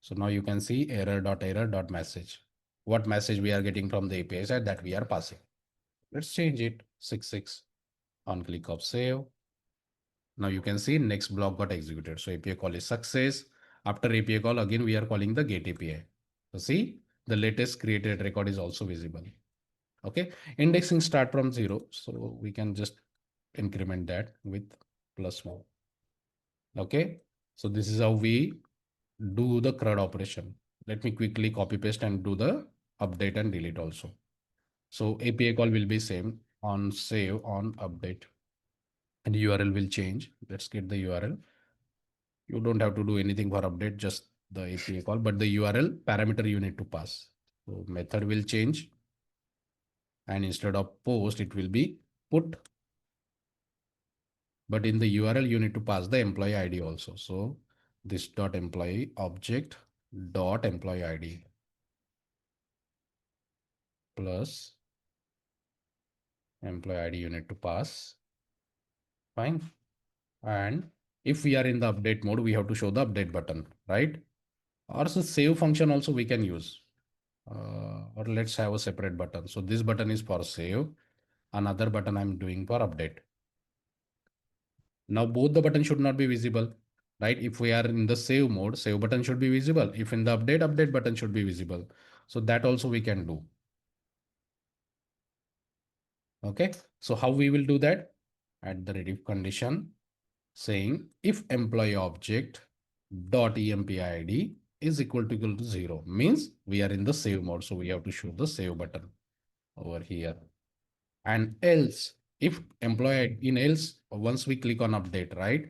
[SPEAKER 1] so now you can see error.error.message. What message we are getting from the API side that we are passing. Let's change it 66 on click of save. Now you can see next block got executed. So API call is success. After API call, again, we are calling the get API. So see, the latest created record is also visible. Okay. Indexing start from 0. So we can just increment that with +1. Okay. So this is how we do the CRUD operation. Let me quickly copy paste and do the update and delete also. So API call will be same on save on update and URL will change. Let's get the URL. You don't have to do anything for update, just the API call, but the URL parameter you need to pass. So method will change and instead of post, it will be put. But in the URL, you need to pass the employee ID also. So this dot employee object dot employee ID plus employee ID you need to pass. Fine. And if we are in the update mode, we have to show the update button, right? Or so save function also we can use. Or let's have a separate button. So this button is for save. Another button I'm doing for update. Now both the buttons should not be visible, right? If we are in the save mode, save button should be visible. If in the update button should be visible. So that also we can do. Okay. So how we will do that? At the rediff condition saying if employee object dot empid is equal to 0 means we are in the save mode. So we have to show the save button over here. And else if employee in else, once we click on update, right?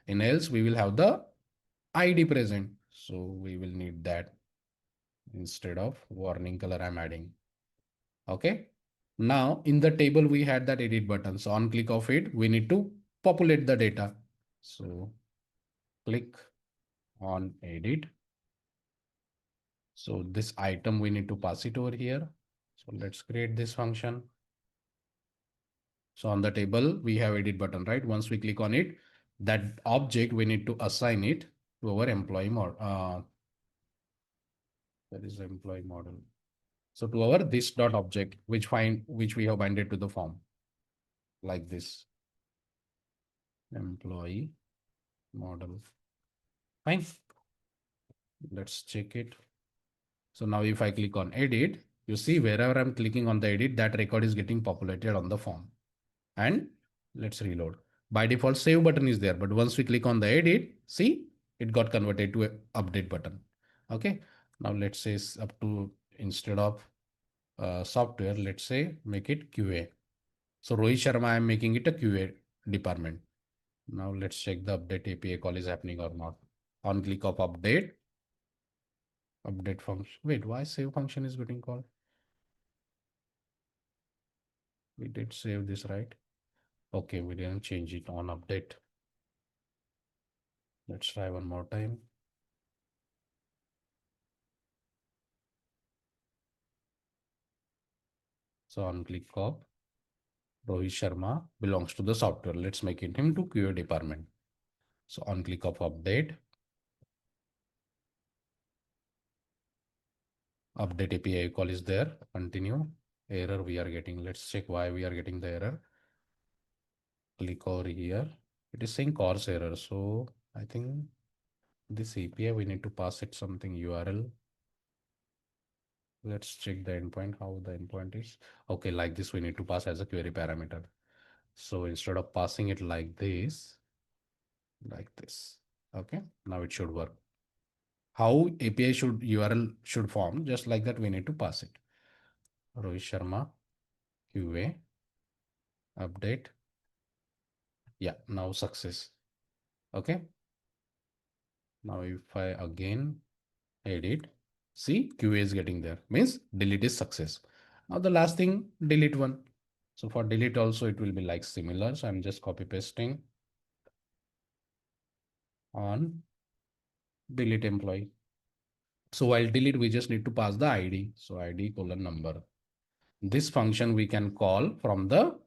[SPEAKER 1] In else we will have the ID present. So we will need that. instead of warning color I'm adding. Okay. Now in the table, we had that edit button. So on click of it, we need to populate the data. So click on edit. So this item, we need to pass it over here. So let's create this function. So on the table, we have edit button, right? Once we click on it, that object, we need to assign it to our employee model. That is the employee model. So to our this dot object, which we have binded to the form like this employee model. Fine. Let's check it. So now if I click on edit, you see wherever I'm clicking on the edit, that record is getting populated on the form. And let's reload. By default, save button is there. But once we click on the edit, see, it got converted to an update button. Okay. Now let's say up to, instead of software, let's say make it QA. So Rohit Sharma, I'm making it a QA department. Now let's check the update API call is happening or not. On click of update function. Wait, why save function is getting called? We did save this, right? Okay, we didn't change it on update. Let's try one more time. So on click of Rohit Sharma belongs to the software. Let's make it him to QA department. So on click of update API call is there. Continue. Error we are getting. Let's check why we are getting the error. Click over here. It is saying course error. So I think this API, we need to pass it something URL. Let's check the endpoint, how the endpoint is. Okay, like this, we need to pass as a query parameter. So instead of passing it like this, okay, now it should work. How API should URL should form, just like that, we need to pass it. Rohit Sharma, QA, update. Yeah, now success. Okay. Now if I again edit, see QA is getting there, means delete is success. Now the last thing, delete one. So for delete also, it will be like similar. So I'm just copy pasting on delete employee. So while delete, we just need to pass the ID. So ID colon number. This function we can call from the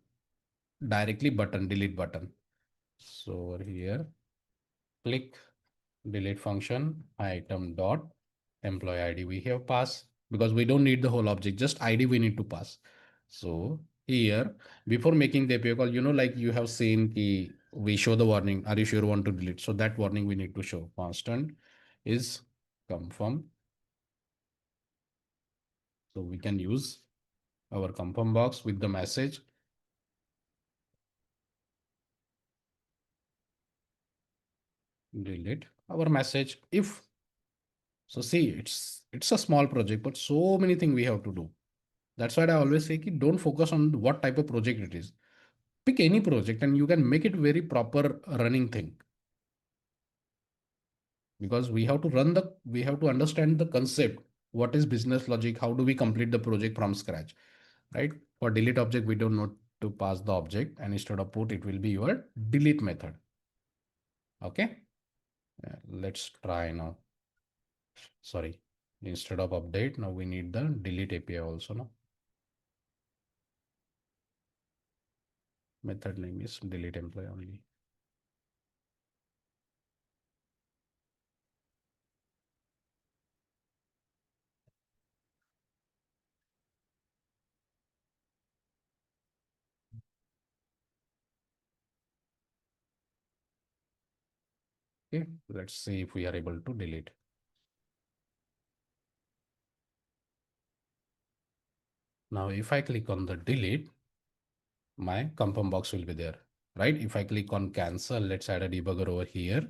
[SPEAKER 1] directly button, delete button. So over here, click delete function item dot employee ID we have passed, because we don't need the whole object, just ID we need to pass. So here, before making the API call, like you have seen key, we show the warning, are you sure you want to delete? So that warning we need to show. Constant is confirm. So we can use our confirm box with the message delete our message if. So see, it's a small project, but so many things we have to do. That's why I always say don't focus on what type of project it is. Pick any project and you can make it very proper running thing. Because we have to understand the concept. What is business logic? How do we complete the project from scratch? Right? For delete object, we don't know to pass the object, and instead of put, it will be your delete method. Okay. Let's try now. Sorry. Instead of update, now we need the delete API also now. Method name is delete employee only. Okay, let's see if we are able to delete. Now, if I click on the delete, my confirm box will be there, right? If I click on cancel, let's add a debugger over here.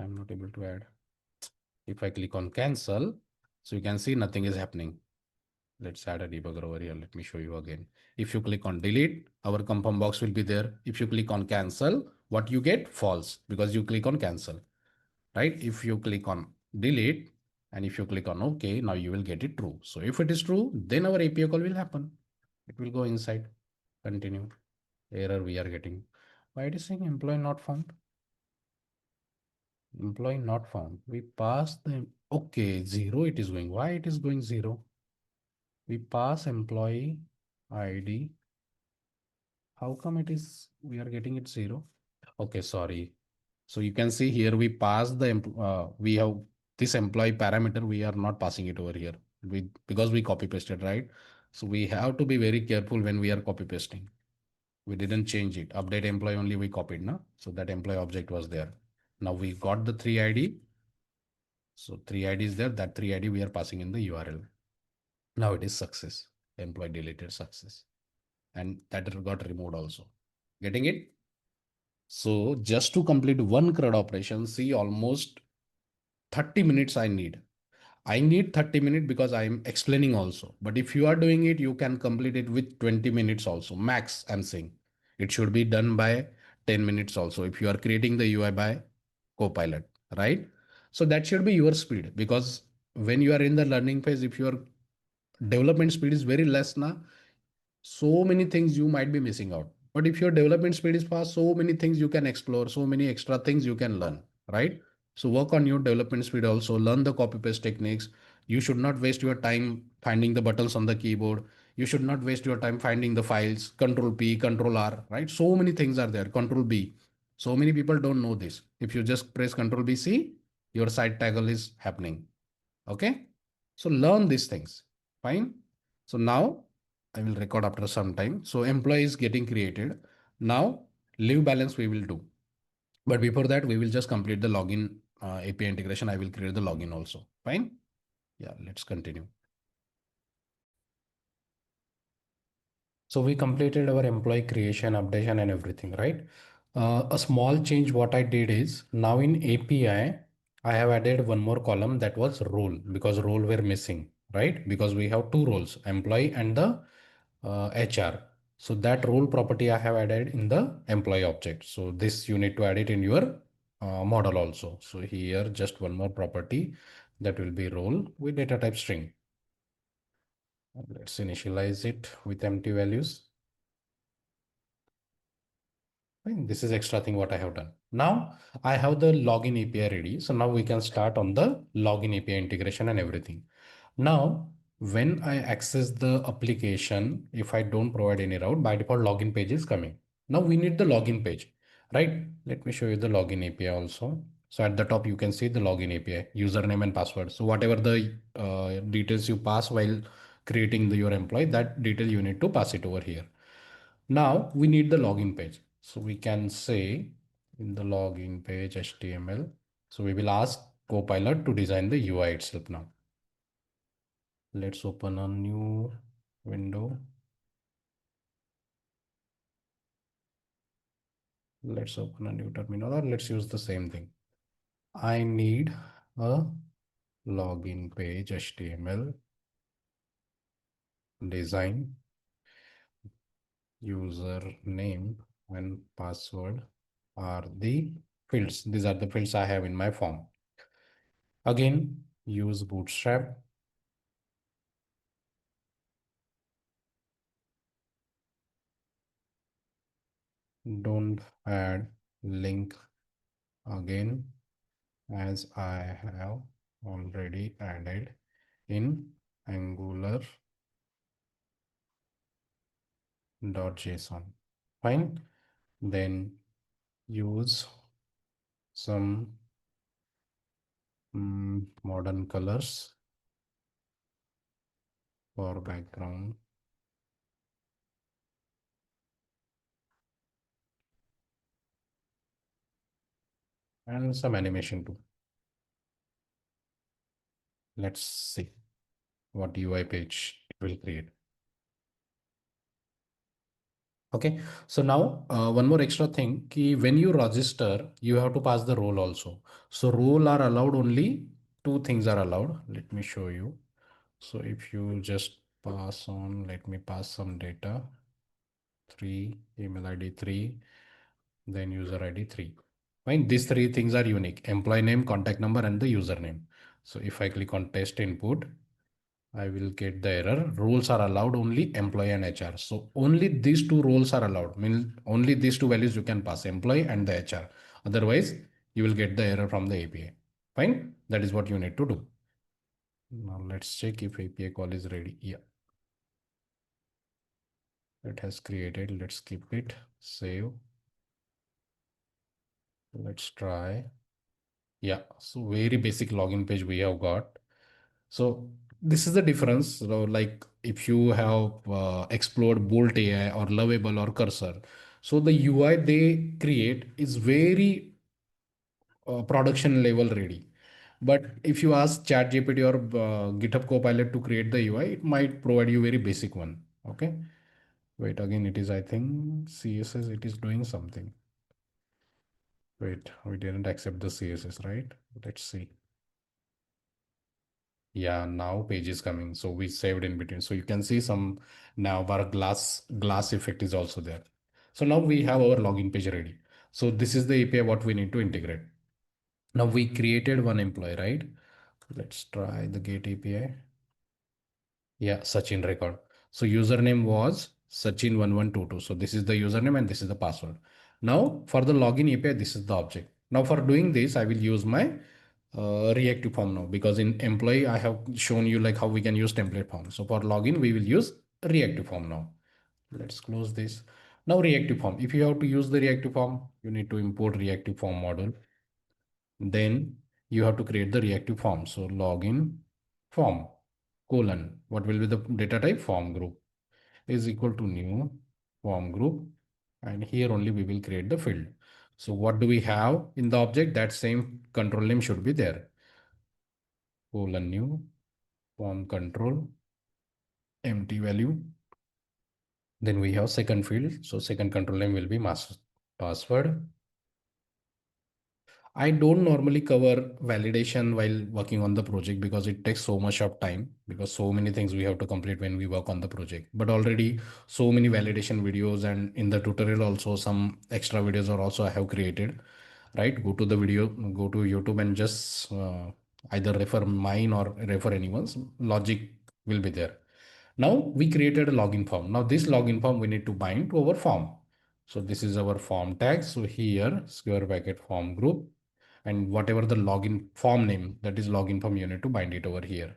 [SPEAKER 1] I'm not able to add. If I click on cancel, so you can see nothing is happening. Let's add a debugger over here. Let me show you again. If you click on delete, our confirm box will be there. If you click on cancel, what you get? False, because you click on cancel, right? If you click on delete, And if you click on OK, now you will get it true. So if it is true, then our API call will happen. It will go inside. Continue. Error we are getting. Why it is saying employee not found? Employee not found. We pass the, okay, 0 it is going. Why it is going 0? We pass employee ID. How come it is, we are getting it 0? Okay, sorry. So you can see here we pass the, we have this employee parameter. We are not passing it over here because we copy pasted, right? So we have to be very careful when we are copy pasting. We didn't change it. Update employee only we copied, no? So that employee object was there. Now we got the 3 ID. So 3 ID is there. That 3 ID we are passing in the URL. Now it is success. Employee deleted success. And that got removed also. Getting it? So just to complete one CRUD operation, see almost 30 minutes I need. I need 30 minutes because I'm explaining also. But if you are doing it, you can complete it with 20 minutes also. Max, I'm saying. It should be done by 10 minutes also. If you are creating the UI by Copilot, right? So that should be your speed, because when you are in the learning phase, if your development speed is very less now, so many things you might be missing out. But if your development speed is fast, so many things you can explore, so many extra things you can learn, right? So work on your development speed also, learn the copy paste techniques. You should not waste your time finding the buttons on the keyboard. You should not waste your time finding the files, control P, control R, right? So many things are there, control B. So many people don't know this. If you just press control B, C, your site toggle is happening. Okay. So learn these things. Fine. So now I will record after some time. So employee is getting created. Now leave balance we will do. But before that, we will just complete the login API integration. I will create the login also. Fine. Yeah, let's continue. So we completed our employee creation, updation and everything, right? A small change what I did is now in API, I have added one more column that was role, because role were missing, right? Because we have two roles, employee and the HR. So that role property I have added in the employee object. So this you need to add it in your model also. So here just one more property that will be role with data type string. Let's initialize it with empty values. Fine. This is extra thing what I have done. Now I have the login API ready. So now we can start on the login API integration and everything. Now, when I access the application, if I don't provide any route, by default login page is coming. Now we need the login page, right? Let me show you the login API also. So at the top, you can see the login API, username and password. So whatever the details you pass while creating your employee, that detail you need to pass it over here. Now we need the login page. So we can say in the login page HTML. So we will ask Copilot to design the UI itself now. Let's open a new window. Let's open a new terminal, or let's use the same thing. I need a login page HTML design, username and password are the fields. These are the fields I have in my form. Again, use Bootstrap. Don't add link again, as I have already added in angular.json. Fine. Then use some modern colors for background. And some animation too. Let's see what UI page it will create. Okay, so now one more extra thing, when you register, you have to pass the role also. So role are allowed, only two things are allowed. Let me show you. So if you just pass on, let me pass some data, 3, email ID 3, then user ID 3. Fine, these three things are unique: employee name, contact number, and the username. So if I click on test input, I will get the error. Roles are allowed only employee and HR. So only these two roles are allowed. Means only these two values you can pass, employee and the HR. Otherwise, you will get the error from the API. Fine. That is what you need to do. Now let's check if API call is ready. Yeah. It has created. Let's skip it. Save. Let's try. Yeah. So very basic login page we have got. So this is the difference. So like if you have explored Bolt AI or Lovable or Cursor, so the UI they create is very production level ready. But if you ask ChatGPT or GitHub Copilot to create the UI, it might provide you very basic one. Okay. Wait, again, it is, I think CSS, it is doing something. Wait, we didn't accept the CSS, right? Let's see. Yeah, now page is coming. So we saved in between. So you can see some now our glass effect is also there. So now we have our login page ready. So this is the API what we need to integrate. Now we created one employee, right? Let's try the get API. Yeah, Sachin record. So username was Sachin1122. So this is the username and this is the password. Now for the login API, this is the object. Now for doing this, I will use my reactive form now, because in employee, I have shown you like how we can use template form. So for login, we will use reactive form now. Let's close this. Now reactive form. If you have to use the reactive form, you need to import reactive form model. Then you have to create the reactive form. So login form colon, what will be the data type? Form group is equal to new form group. And here only we will create the field. So what do we have in the object? That same control name should be there. Colon new form control empty value. Then we have second field. So second control name will be master password. I don't normally cover validation while working on the project because it takes so much of time, because so many things we have to complete when we work on the project. But already so many validation videos, and in the tutorial also some extra videos are also I have created, right? Go to the video, go to YouTube and just either refer mine or refer anyone's. Logic will be there. Now we created a login form. Now this login form we need to bind to our form. So this is our form tag. So here square bracket form group, and whatever the login form name, that is login form, you need to bind it over here.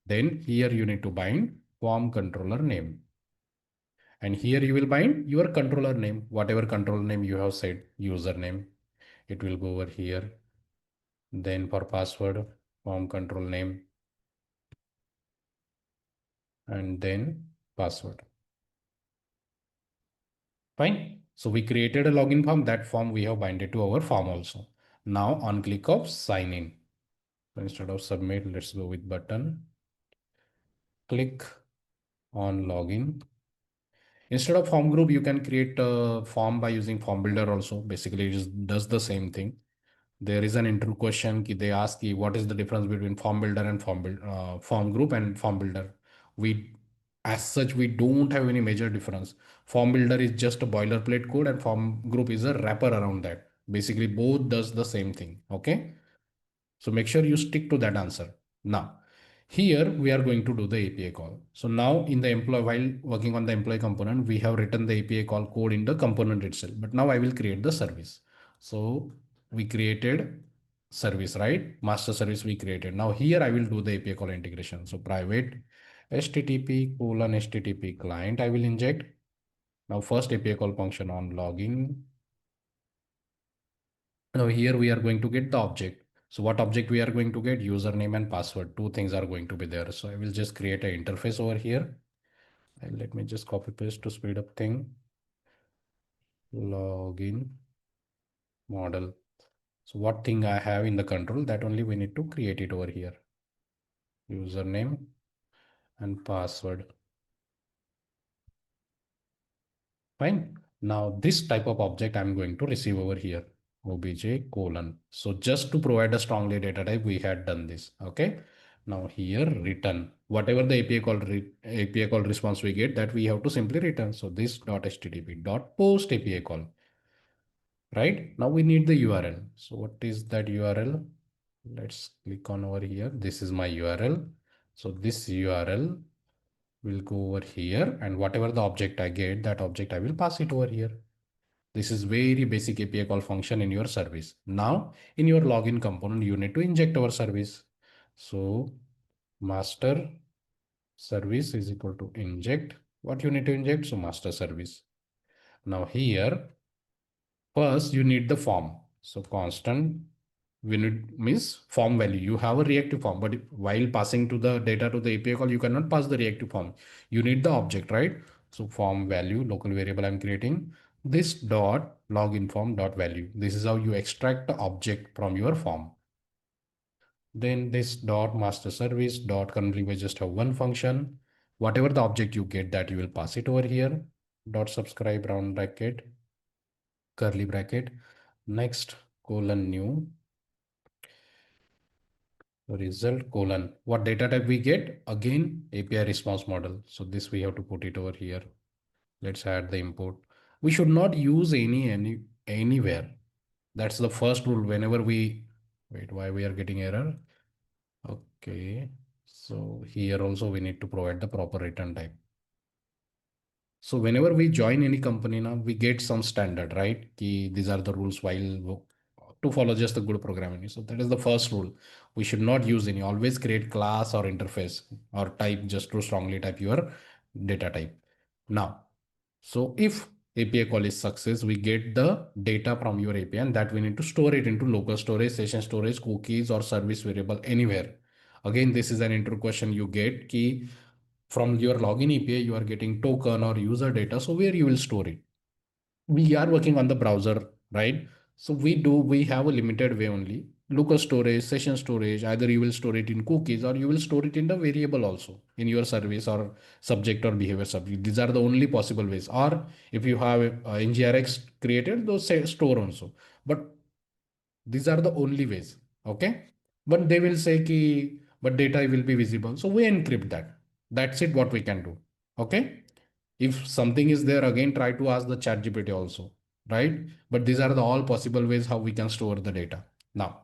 [SPEAKER 1] Then here you need to bind form controller name. And here you will bind your controller name, whatever control name you have said, username, it will go over here. Then for password, form control name, and then password. Fine. So we created a login form. That form we have binded to our form also. Now on click of sign in. So instead of submit, let's go with button. Click on login. Instead of form group, you can create a form by using form builder also. Basically, it just does the same thing. There is an intro question. They ask you what is the difference between form builder and form group and form builder. We, as such, we don't have any major difference. Form builder is just a boilerplate code and form group is a wrapper around that. Basically, both does the same thing. Okay. So make sure you stick to that answer. Now, here we are going to do the API call. So now in the employee, while working on the employee component, we have written the API call code in the component itself. But now I will create the service. So we created service, right? Master service we created. Now here I will do the API call integration. So private HTTP colon HTTP client I will inject. Now first API call function on login. Now here we are going to get the object. So what object we are going to get? Username and password. Two things are going to be there. So I will just create an interface over here. And let me just copy paste to speed up thing. Login model. So what thing I have in the control, that only we need to create it over here. Username and password. Fine. Now this type of object I'm going to receive over here. Obj colon. So just to provide a strongly data type, we had done this. Okay. Now here return whatever the API call response we get, that we have to simply return. So this dot HTTP dot post API call. Right now we need the URL. So what is that URL? Let's click on over here. This is my URL. So this URL will go over here, and whatever the object I get, that object I will pass it over here. This is very basic API call function in your service. Now in your login component, you need to inject our service. So master service is equal to inject. What you need to inject? So master service. Now here, first you need the form. So constant we need means form value. You have a reactive form, but while passing to the data to the API call, you cannot pass the reactive form. You need the object, right? So form value, local variable I'm creating this dot login form dot value. This is how you extract the object from your form. Then this dot master service dot, currently we just have one function. Whatever the object you get, that you will pass it over here. Dot subscribe round bracket, curly bracket, next colon new result colon. What data type we get? Again, API response model. So this we have to put it over here. Let's add the import. We should not use anywhere. That's the first rule. Whenever we wait, why we are getting error? Okay. So here also we need to provide the proper return type. So whenever we join any company now, we get some standard, right? These are the rules while to follow just the good programming. So that is the first rule. We should not use any, always create class or interface or type just to strongly type your data type. Now, so if API call is success, we get the data from your API and that we need to store it into local storage, session storage, cookies or service variable anywhere. Again, this is an intro question you get key from your login API, you are getting token or user data. So where you will store it? We are working on the browser, right? So we have a limited way only. Local storage, session storage, either you will store it in cookies or you will store it in the variable also in your service or subject or behavior subject. These are the only possible ways. Or if you have NGRX created, those say store also. But these are the only ways. Okay. But they will say ki, but data will be visible. So we encrypt that. That's it what we can do. Okay. If something is there, again, try to ask the chat GPT also. Right. But these are the all possible ways how we can store the data. Now,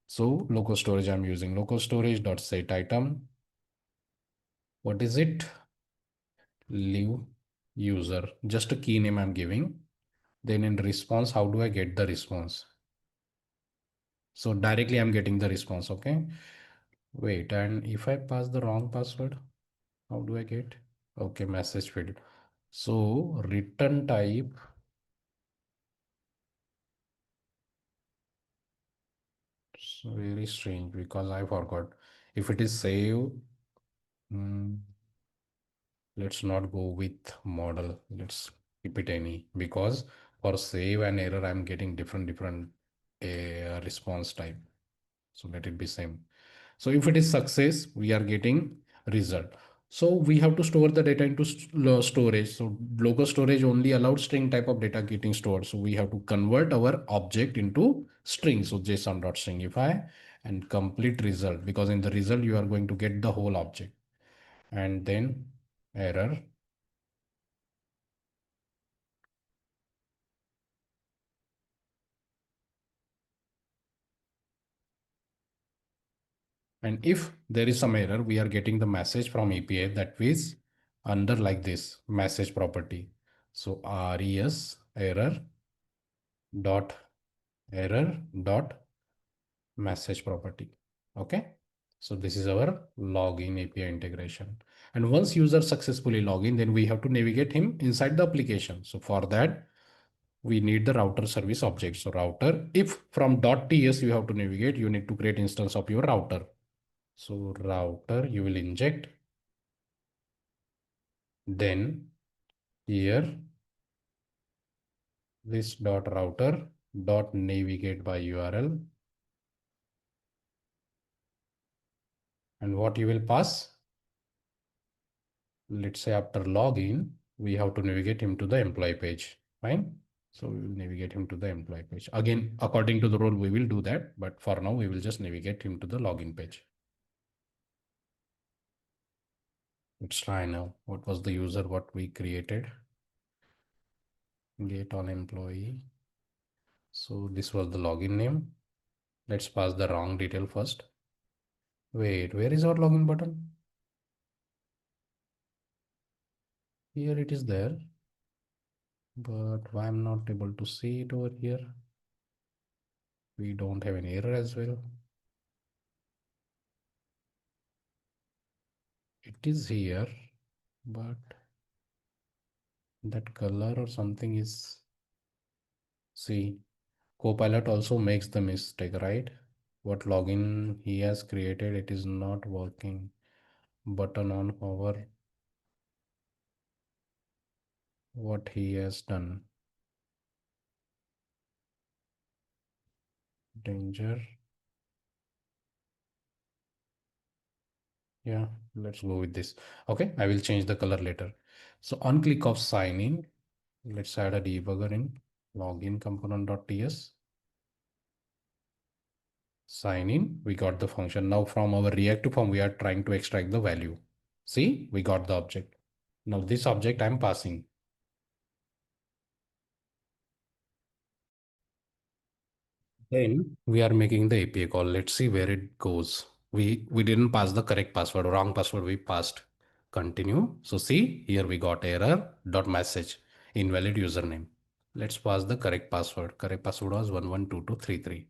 [SPEAKER 1] so local storage I'm using local storage dot set item. What is it? Leave user. Just a key name I'm giving. Then in response, how do I get the response? So directly I'm getting the response. Okay. Wait, and if I pass the wrong password, how do I get? Okay, message field. So return type, so very strange because I forgot. If it is save, mm, let's not go with model. Let's keep it any because for save and error, I'm getting different response type. So let it be same. So if it is success, we are getting result. So we have to store the data into storage. So local storage only allowed string type of data getting stored. So we have to convert our object into string. So JSON.stringify and complete result, because in the result you are going to get the whole object. And then error. And if there is some error, we are getting the message from API that is under like this message property. So res error dot error dot message property. Okay. So this is our login API integration. And once user successfully login, then we have to navigate him inside the application. So for that, we need the router service object. So router, if from .ts you have to navigate, you need to create instance of your router. So router, you will inject. Then here, this dot router dot navigate by URL. And what you will pass? Let's say after login, we have to navigate him to the employee page. Fine. So we will navigate him to the employee page. Again, according to the role, we will do that. But for now, we will just navigate him to the login page. Let's try now. What was the user, what we created? Get on employee. So this was the login name. Let's pass the wrong detail first. Wait, where is our login button? Here it is there, but why I'm not able to see it over here? We don't have any error as well. It is here, but that color or something is, see, Copilot also makes the mistake, right? What login he has created, it is not working. Button on hover, what he has done. Danger. Yeah, let's go with this. Okay, I will change the color later. So on click of sign in, let's add a debugger in login component.ts. Sign in, we got the function. Now from our reactive form, we are trying to extract the value. See, we got the object. Now this object I'm passing. Then we are making the API call. Let's see where it goes. We didn't pass the correct password, wrong password we passed. Continue. So see, here we got error dot message, invalid username. Let's pass the correct password. Correct password was 112233.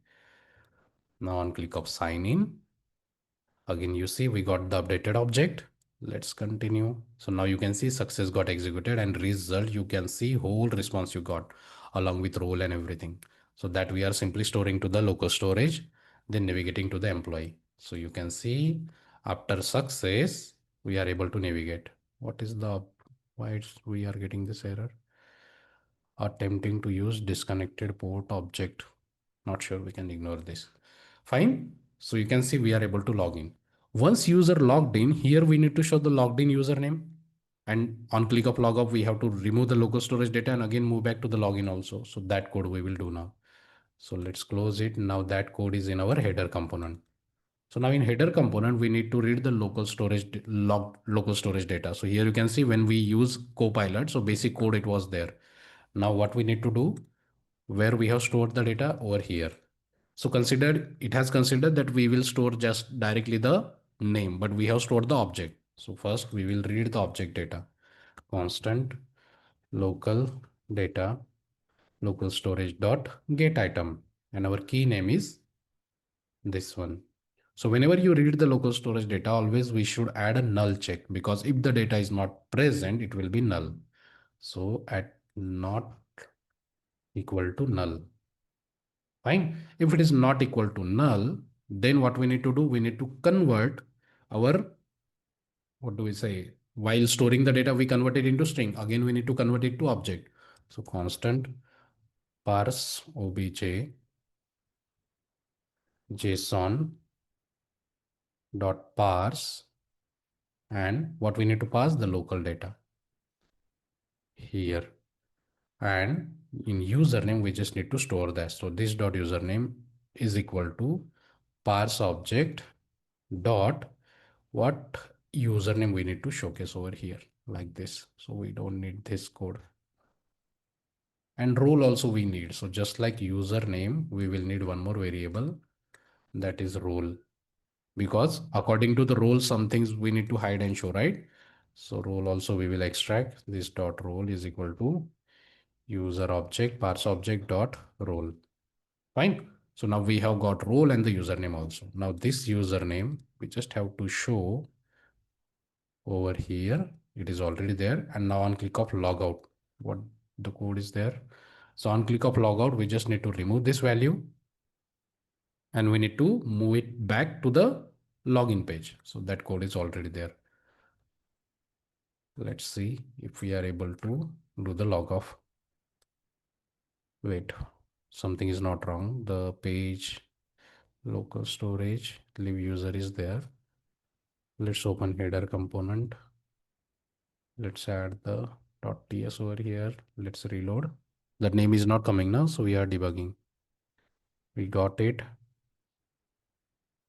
[SPEAKER 1] Now on click of sign in. Again, you see we got the updated object. Let's continue. So now you can see success got executed and result you can see whole response you got along with role and everything. So that we are simply storing to the local storage, then navigating to the employee. So you can see after success, we are able to navigate. What is the, why we are getting this error? Attempting to use disconnected port object. Not sure, we can ignore this. Fine. So you can see we are able to log in. Once user logged in, here we need to show the logged in username. And on click of log off, we have to remove the local storage data and again move back to the login also. So that code we will do now. So let's close it. Now that code is in our header component. So now in header component, we need to read the local storage data. So here you can see when we use Copilot, so basic code, it was there. Now what we need to do, where we have stored the data over here. So it has considered that we will store just directly the name, but we have stored the object. So first we will read the object data, constant local data, local storage dot get item. And our key name is this one. So whenever you read the local storage data, always we should add a null check, because if the data is not present, it will be null. So at not equal to null. Fine. If it is not equal to null, then what we need to do, we need to convert our, what do we say? While storing the data, we convert it into string. Again, we need to convert it to object. So constant parse obj JSON dot parse, and what we need to pass the local data here. And in username, we just need to store that. So this dot username is equal to parse object dot what username we need to showcase over here like this. So we don't need this code. And role also we need. So just like username, we will need one more variable, that is role, because according to the role, some things we need to hide and show, right? So role also we will extract. This dot role is equal to user object parse object dot role. Fine. So now we have got role and the username also. Now this username, we just have to show over here. It is already there. And now on click of logout, what the code is there. So on click of logout, we just need to remove this value and we need to move it back to the login page. So that code is already there. Let's see if we are able to do the log off. Wait, something is not wrong. The page local storage leave user is there. Let's open header component. Let's add the .ts over here. Let's reload. That name is not coming now, so we are debugging. We got it.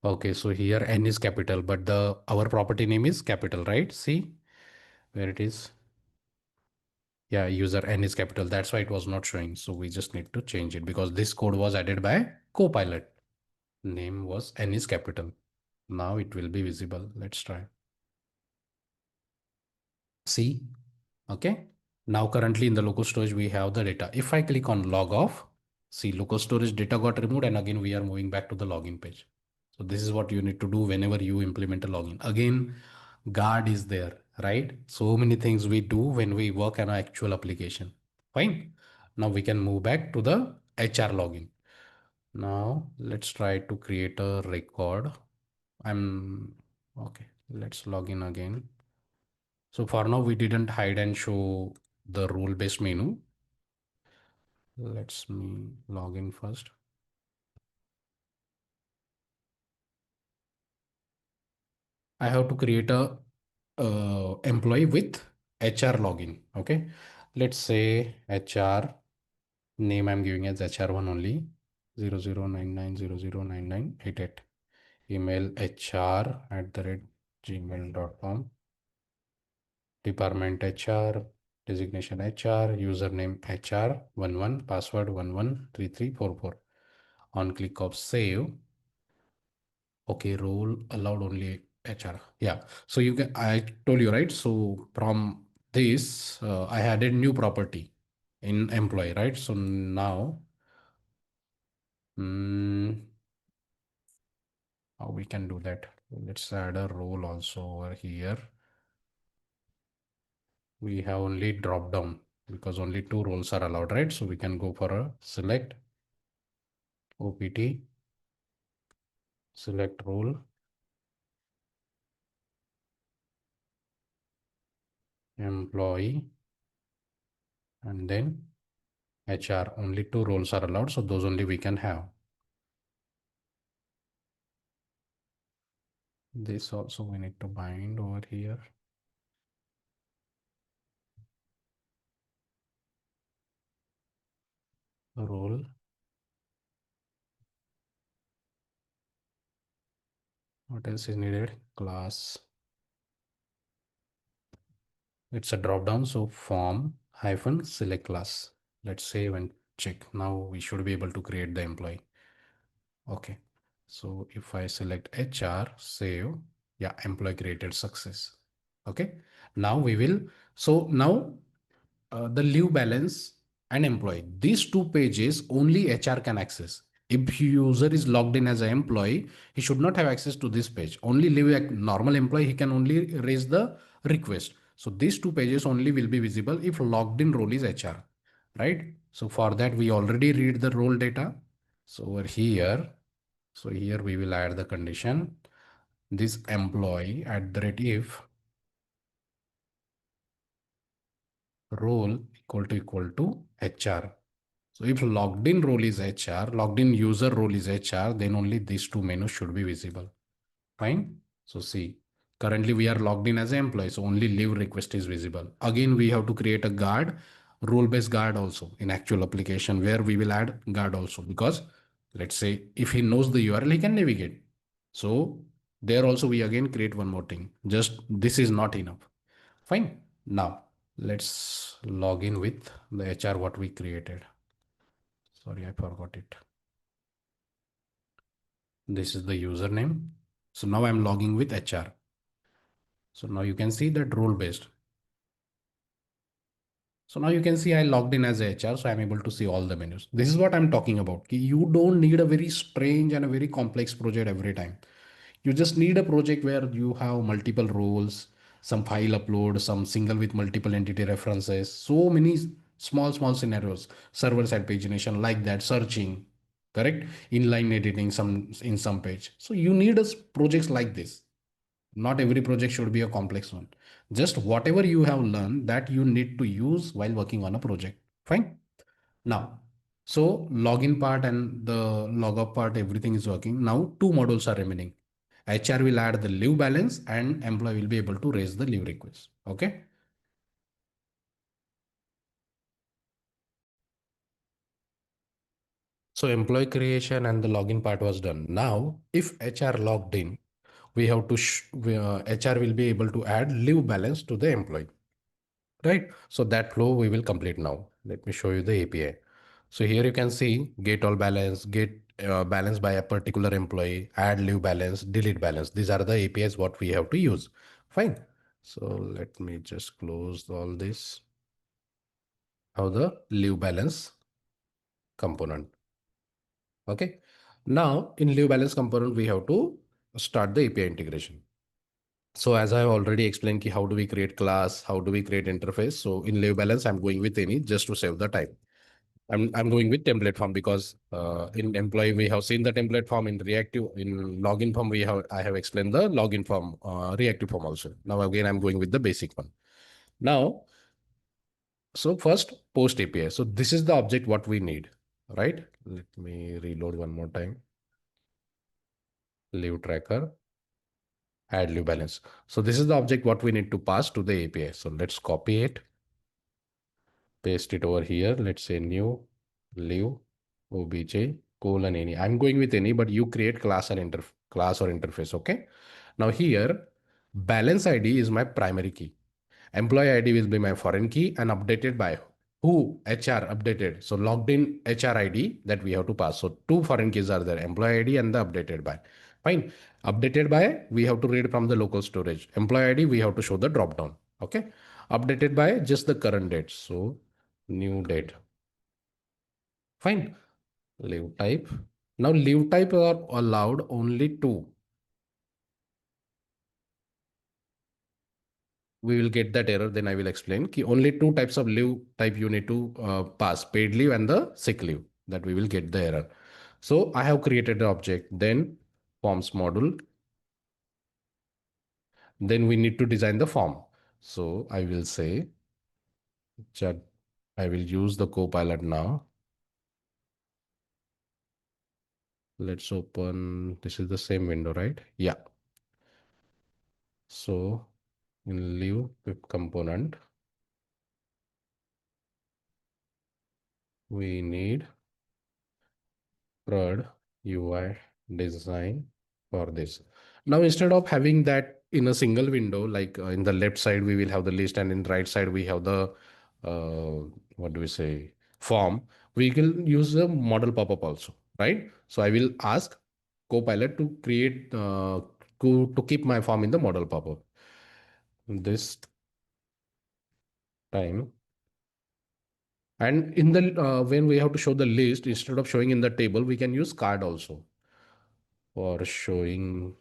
[SPEAKER 1] Okay, so here n is capital, but the our property name is capital, right? See where it is. Yeah, user n is capital. That's why it was not showing. So we just need to change it because this code was added by Copilot. Name was N is capital. Now it will be visible. Let's try. See, okay. Now currently in the local storage, we have the data. If I click on log off, see local storage data got removed and again we are moving back to the login page. So this is what you need to do whenever you implement a login. Again, guard is there, right? So many things we do when we work on an actual application. Fine. Now we can move back to the HR login. Now let's try to create a record. I'm okay. Let's log in again. So for now, we didn't hide and show the role-based menu. Let's me log in first. I have to create a employee with HR login. Okay. Let's say HR name I'm giving as HR1 only 0099009988. Email HR@gmail.com. Department HR, designation HR, username HR11, password 113344. On click of save. Okay, role allowed only HR. Yeah. So you can, I told you, right? So from this, I added new property in employee, right? So now, how we can do that? Let's add a role also over here. We have only drop down because only two roles are allowed, right? So we can go for a select OPT, select role, employee, and then HR. Only two roles are allowed, so those only we can have. This also we need to bind over here. Role. What else is needed? Class. It's a drop down, so form hyphen select class. Let's save and check. Now we should be able to create the employee. Okay. So if I select HR, save, yeah, employee created success. Okay. Now we will, so now the leave balance and employee, these two pages only HR can access. If user is logged in as an employee, he should not have access to this page. Only leave a normal employee, he can only raise the request. So these two pages only will be visible if logged in role is HR, right? So for that, we already read the role data. So over here, so here we will add the condition. This employee at the rate if role equal to HR. So if logged in role is HR, logged in user role is HR, then only these two menus should be visible. Fine. So see, currently we are logged in as an employee, so only leave request is visible. Again, we have to create a guard, role-based guard also in actual application where we will add guard also because let's say if he knows the URL, he can navigate. So there also we again create one more thing. Just this is not enough. Fine. Now let's log in with the HR what we created. Sorry, I forgot it. This is the username. So now I'm logging with HR. So now you can see that role based. So now you can see I logged in as a HR, so I'm able to see all the menus. This is what I'm talking about. You don't need a very strange and a very complex project every time. You just need a project where you have multiple roles, some file upload, some single with multiple entity references, so many small scenarios, server side pagination like that, searching, correct? Inline editing some in some page. So you need a projects like this. Not every project should be a complex one. Just whatever you have learned that you need to use while working on a project. Fine. Now, so login part and the logout part, everything is working. Now two modules are remaining. HR will add the leave balance and employee will be able to raise the leave request. Okay. So employee creation and the login part was done. Now, if HR logged in, we have to, HR will be able to add leave balance to the employee. Right. So that flow we will complete now. Let me show you the API. So here you can see get all balance, get balance by a particular employee, add leave balance, delete balance. These are the APIs what we have to use. Fine. So let me just close all this. Now the leave balance component. Okay. Now in leave balance component, we have to start the API integration. So as I have already explained, how do we create class, how do we create interface? So in leave balance, I'm going with any just to save the time. I'm going with template form because in employee we have seen the template form. In reactive, in login form I have explained the login form, reactive form also. Now again I'm going with the basic one. Now, so first post API. So this is the object what we need, right? Let me reload one more time. Leave tracker, add leave balance. So this is the object what we need to pass to the API. So let's copy it, paste it over here. Let's say new leave obj colon any. I'm going with any, but you create class and class or interface. Okay. Now here balance ID is my primary key. Employee ID will be my foreign key and updated by who? HR updated. So logged in HR ID that we have to pass. So two foreign keys are there, employee ID and the updated by. Fine. Updated by, we have to read from the local storage. Employee ID, we have to show the drop down. Okay. Updated by just the current date. So new date. Fine. Leave type. Now leave type are allowed only two. We will get that error, then I will explain. Only two types of leave type you need to pass, paid leave and the sick leave, that we will get the error. So I have created the object, then forms module. Then we need to design the form. So I will say, chat, I will use the copilot now. Let's open, this is the same window, right? Yeah. So in leave component, we need CRUD UI design for this. Now, instead of having that in a single window, like in the left side, we will have the list and in the right side, we have the, what do we say, form. We can use a model pop-up also, right? So I will ask Copilot to create, to keep my form in the model pop-up. This time. And in the, when we have to show the list, instead of showing in the table, we can use card also for showing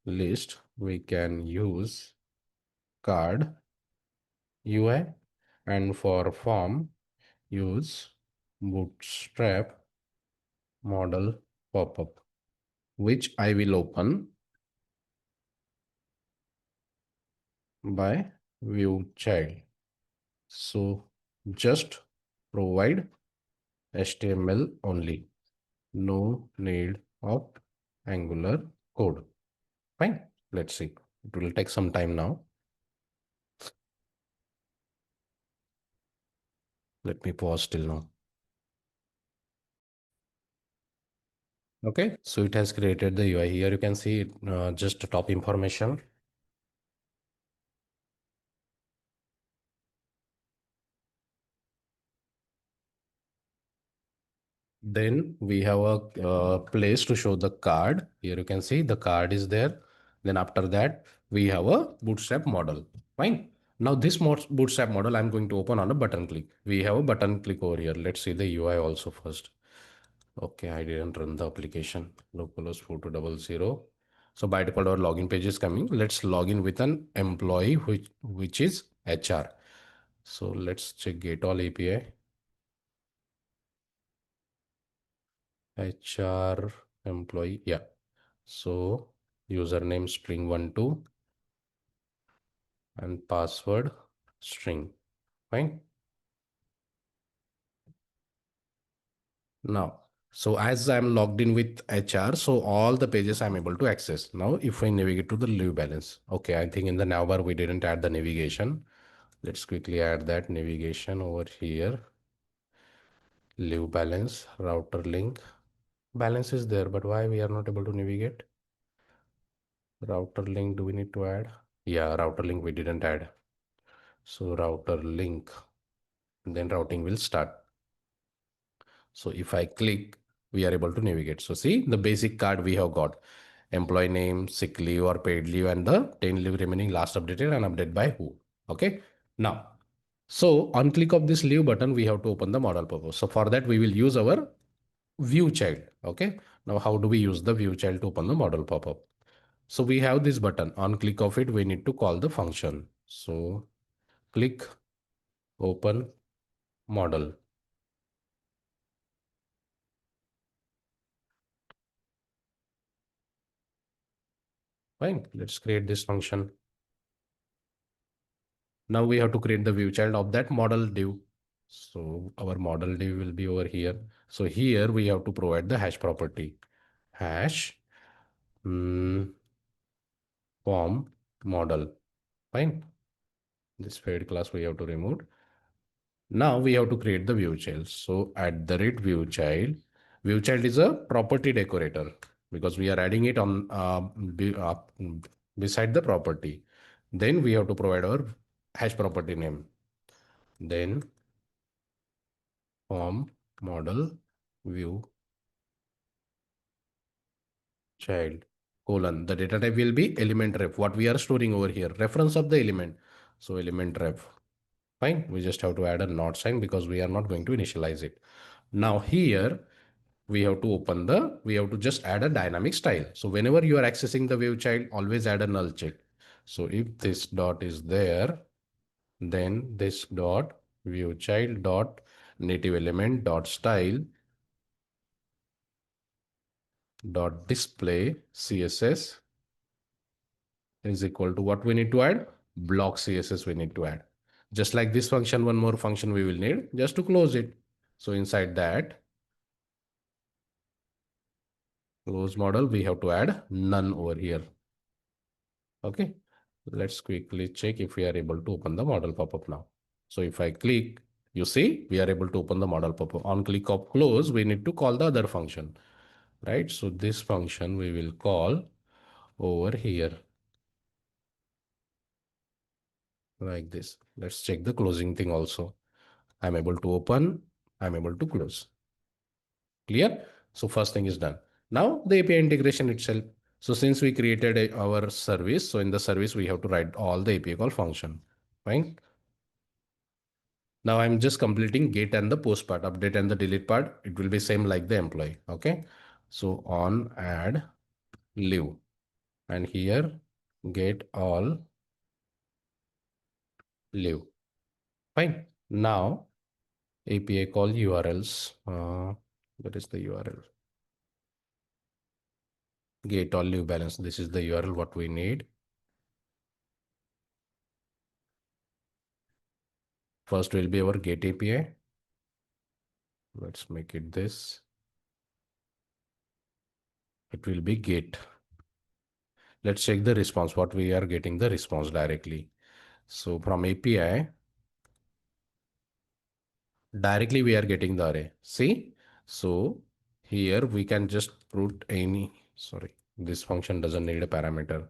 [SPEAKER 1] list. We can use card UI, and for form use bootstrap model pop-up, which I will open by view child. So just provide HTML only, no need of Angular code. Fine. Let's see. It will take some time now. Let me pause till now. Okay, so it has created the UI. Here you can see just top information. Then we have a place to show the card. Here you can see the card is there. Then after that, we have a bootstrap model. Fine. Now this bootstrap model, I'm going to open on a button click. We have a button click over here. Let's see the UI also first. Okay, I didn't run the application. Localhost 4200. So by default, our login page is coming. Let's log in with an employee, which is HR. So let's check get all API. HR employee. Yeah. So username string 12 and password string. Fine. Now, so as I'm logged in with HR, so all the pages I'm able to access. Now, if I navigate to the leave balance, okay, I think in the navbar we didn't add the navigation. Let's quickly add that navigation over here. Leave balance, router link. Balance is there, but why we are not able to navigate? Router link, do we need to add? Yeah, router link we didn't add. So router link. then routing will start. So if I click, we are able to navigate. So see the basic card we have got: employee name, sick leave or paid leave, and the 10 leave remaining last updated and update by who. Okay. Now, so on click of this leave button, we have to open the model purpose. So for that, we will use our view child. Okay. Now, how do we use the view child to open the model pop-up? So we have this button. On click of it, we need to call the function. So click open model. Fine. Let's create this function. Now we have to create the view child of that model div. So our model div will be over here. So here we have to provide the hash property. Hash form model. Fine. This fade class we have to remove. Now we have to create the view child. So at the rate view child is a property decorator because we are adding it on beside the property. Then we have to provide our hash property name. Then form model view child colon. The data type will be element ref. What we are storing over here, reference of the element. So element ref. Fine. We just have to add a not sign because we are not going to initialize it. Now here we have to we have to just add a dynamic style. So whenever you are accessing the view child, always add a null check. So if this dot is there, then this dot view child dot native element dot style dot display CSS is equal to what we need to add? Block CSS we need to add. Just like this function, one more function we will need just to close it. So inside that close model, we have to add none over here. Okay. Let's quickly check if we are able to open the model pop-up now. So if I click, you see, we are able to open the model pop-up. On click of close, we need to call the other function, right? So this function we will call over here like this. Let's check the closing thing also. I'm able to open, I'm able to close. Clear? So first thing is done. Now the API integration itself. So since we created our service, so in the service, we have to write all the API call function. Fine. Now I'm just completing get and the post part, update and the delete part. It will be same like the employee. Okay. So on add leave and here get all leave. Fine. Now API call URLs. What is the URL? Get all leave balance. This is the URL what we need. First will be our get API. Let's make it this. It will be get. Let's check the response. What we are getting the response directly. So from API, directly we are getting the array. See? So here we can just put any, sorry, this function doesn't need a parameter.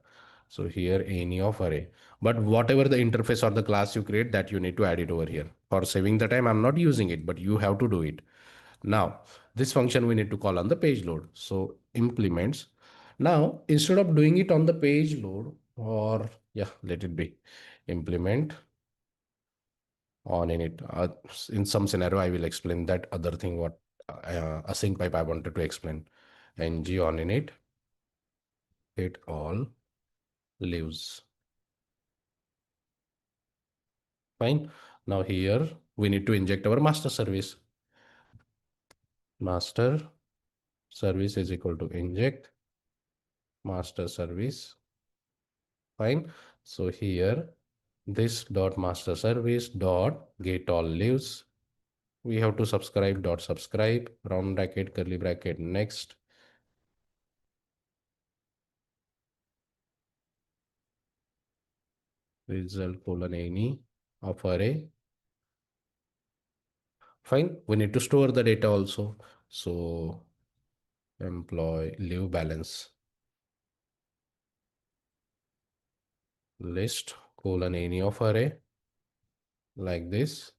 [SPEAKER 1] So here any of array, but whatever the interface or the class you create, that you need to add it over here. For saving the time, I'm not using it, but you have to do it. Now this function we need to call on the page load. So implements. Now instead of doing it on the page load, or yeah, let it be implement on init. In some scenario, I will explain that other thing what async pipe I wanted to explain. Ng on init, it all lives. Fine. Now here we need to inject our master service. Master service is equal to inject master service. Fine. So here this dot master service dot get all lives. We have to subscribe round bracket curly bracket next result colon any of array. Fine. We need to store the data also. So employee leave balance list colon any of array like this.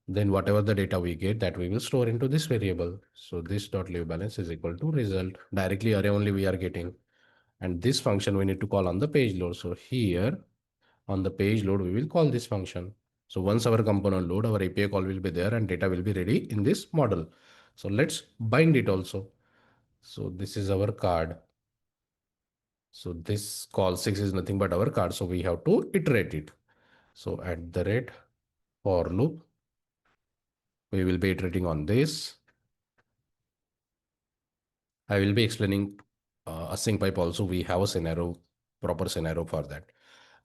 [SPEAKER 1] Then whatever the data we get, that we will store into this variable. So this dot leave balance is equal to result. Directly array only we are getting. And this function we need to call on the page load. So here on the page load, we will call this function. So once our component load, our API call will be there and data will be ready in this model. So let's bind it also. So this is our card. So this call 6 is nothing but our card. So we have to iterate it. So at the rate for loop, we will be iterating on this. I will be explaining async pipe also. We have a scenario, proper scenario for that.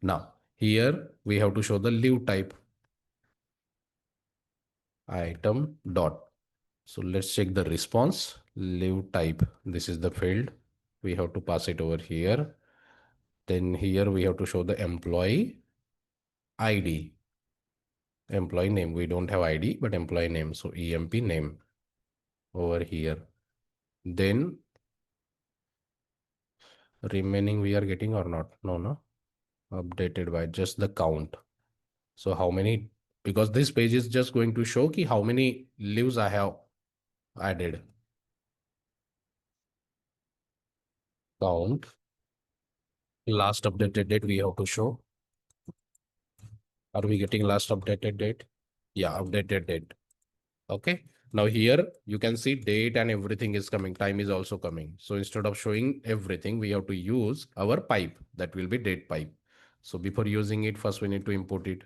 [SPEAKER 1] Now here we have to show the leave type item dot. So let's check the response. Leave type. This is the field. We have to pass it over here. Then here we have to show the employee ID. Employee name. We don't have ID, but employee name. So EMP name over here. Then remaining we are getting or not? No. Updated by just the count. So how many? Because this page is just going to show ki how many leaves I have added. Count. Last updated date we have to show. Are we getting last updated date? Yeah, updated date. Okay. Now here you can see date and everything is coming. Time is also coming. So instead of showing everything, we have to use our pipe. That will be date pipe. So before using it, first we need to import it.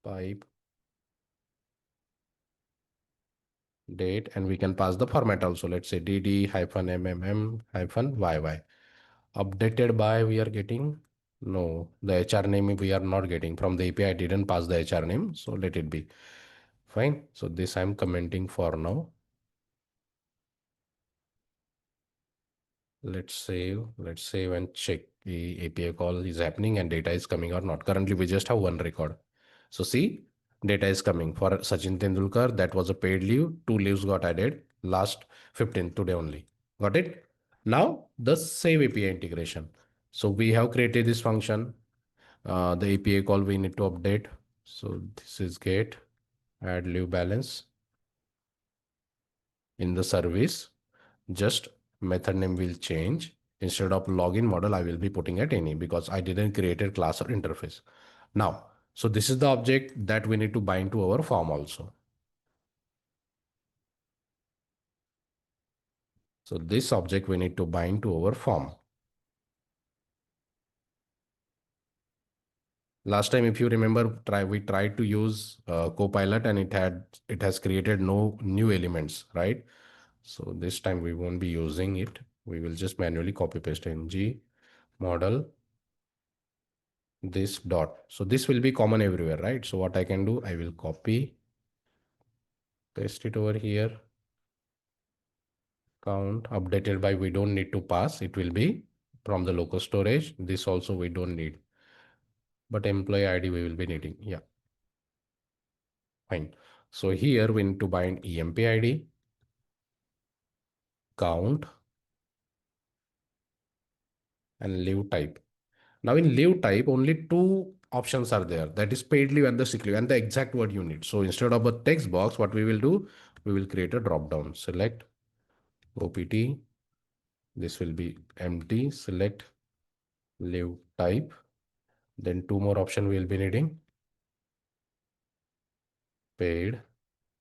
[SPEAKER 1] Pipe date, and we can pass the format also. Let's say dd hyphen mmm hyphen yy. Updated by we are getting. No, the HR name we are not getting from the API. I didn't pass the HR name. So let it be. Fine. So this I'm commenting for now. Let's save and check the API call is happening and data is coming or not. Currently, we just have one record. So see, data is coming for Sachin Tendulkar. That was a paid leave. 2 leaves got added last 15th today only. Got it? Now the save API integration. So we have created this function. The API call we need to update. So this is get add leave balance in the service. Just method name will change. Instead of login model, I will be putting at any because I didn't create a class or interface. Now, so this is the object that we need to bind to our form also. So this object we need to bind to our form. Last time, if you remember, we tried to use copilot and it has created no new elements, right? So this time we won't be using it. We will just manually copy paste ng model this dot. So this will be common everywhere, right? So what I can do, I will copy, paste it over here. Count updated by we don't need to pass. It will be from the local storage. This also we don't need. But employee ID we will be needing. Yeah. Fine. So here we need to bind EMP ID, count, and leave type. Now in leave type, only two options are there. That is paid leave and the sick leave and the exact word you need. So instead of a text box, what we will do, we will create a drop down. Select OPT. This will be empty. Select leave type. Then two more options we will be needing. Paid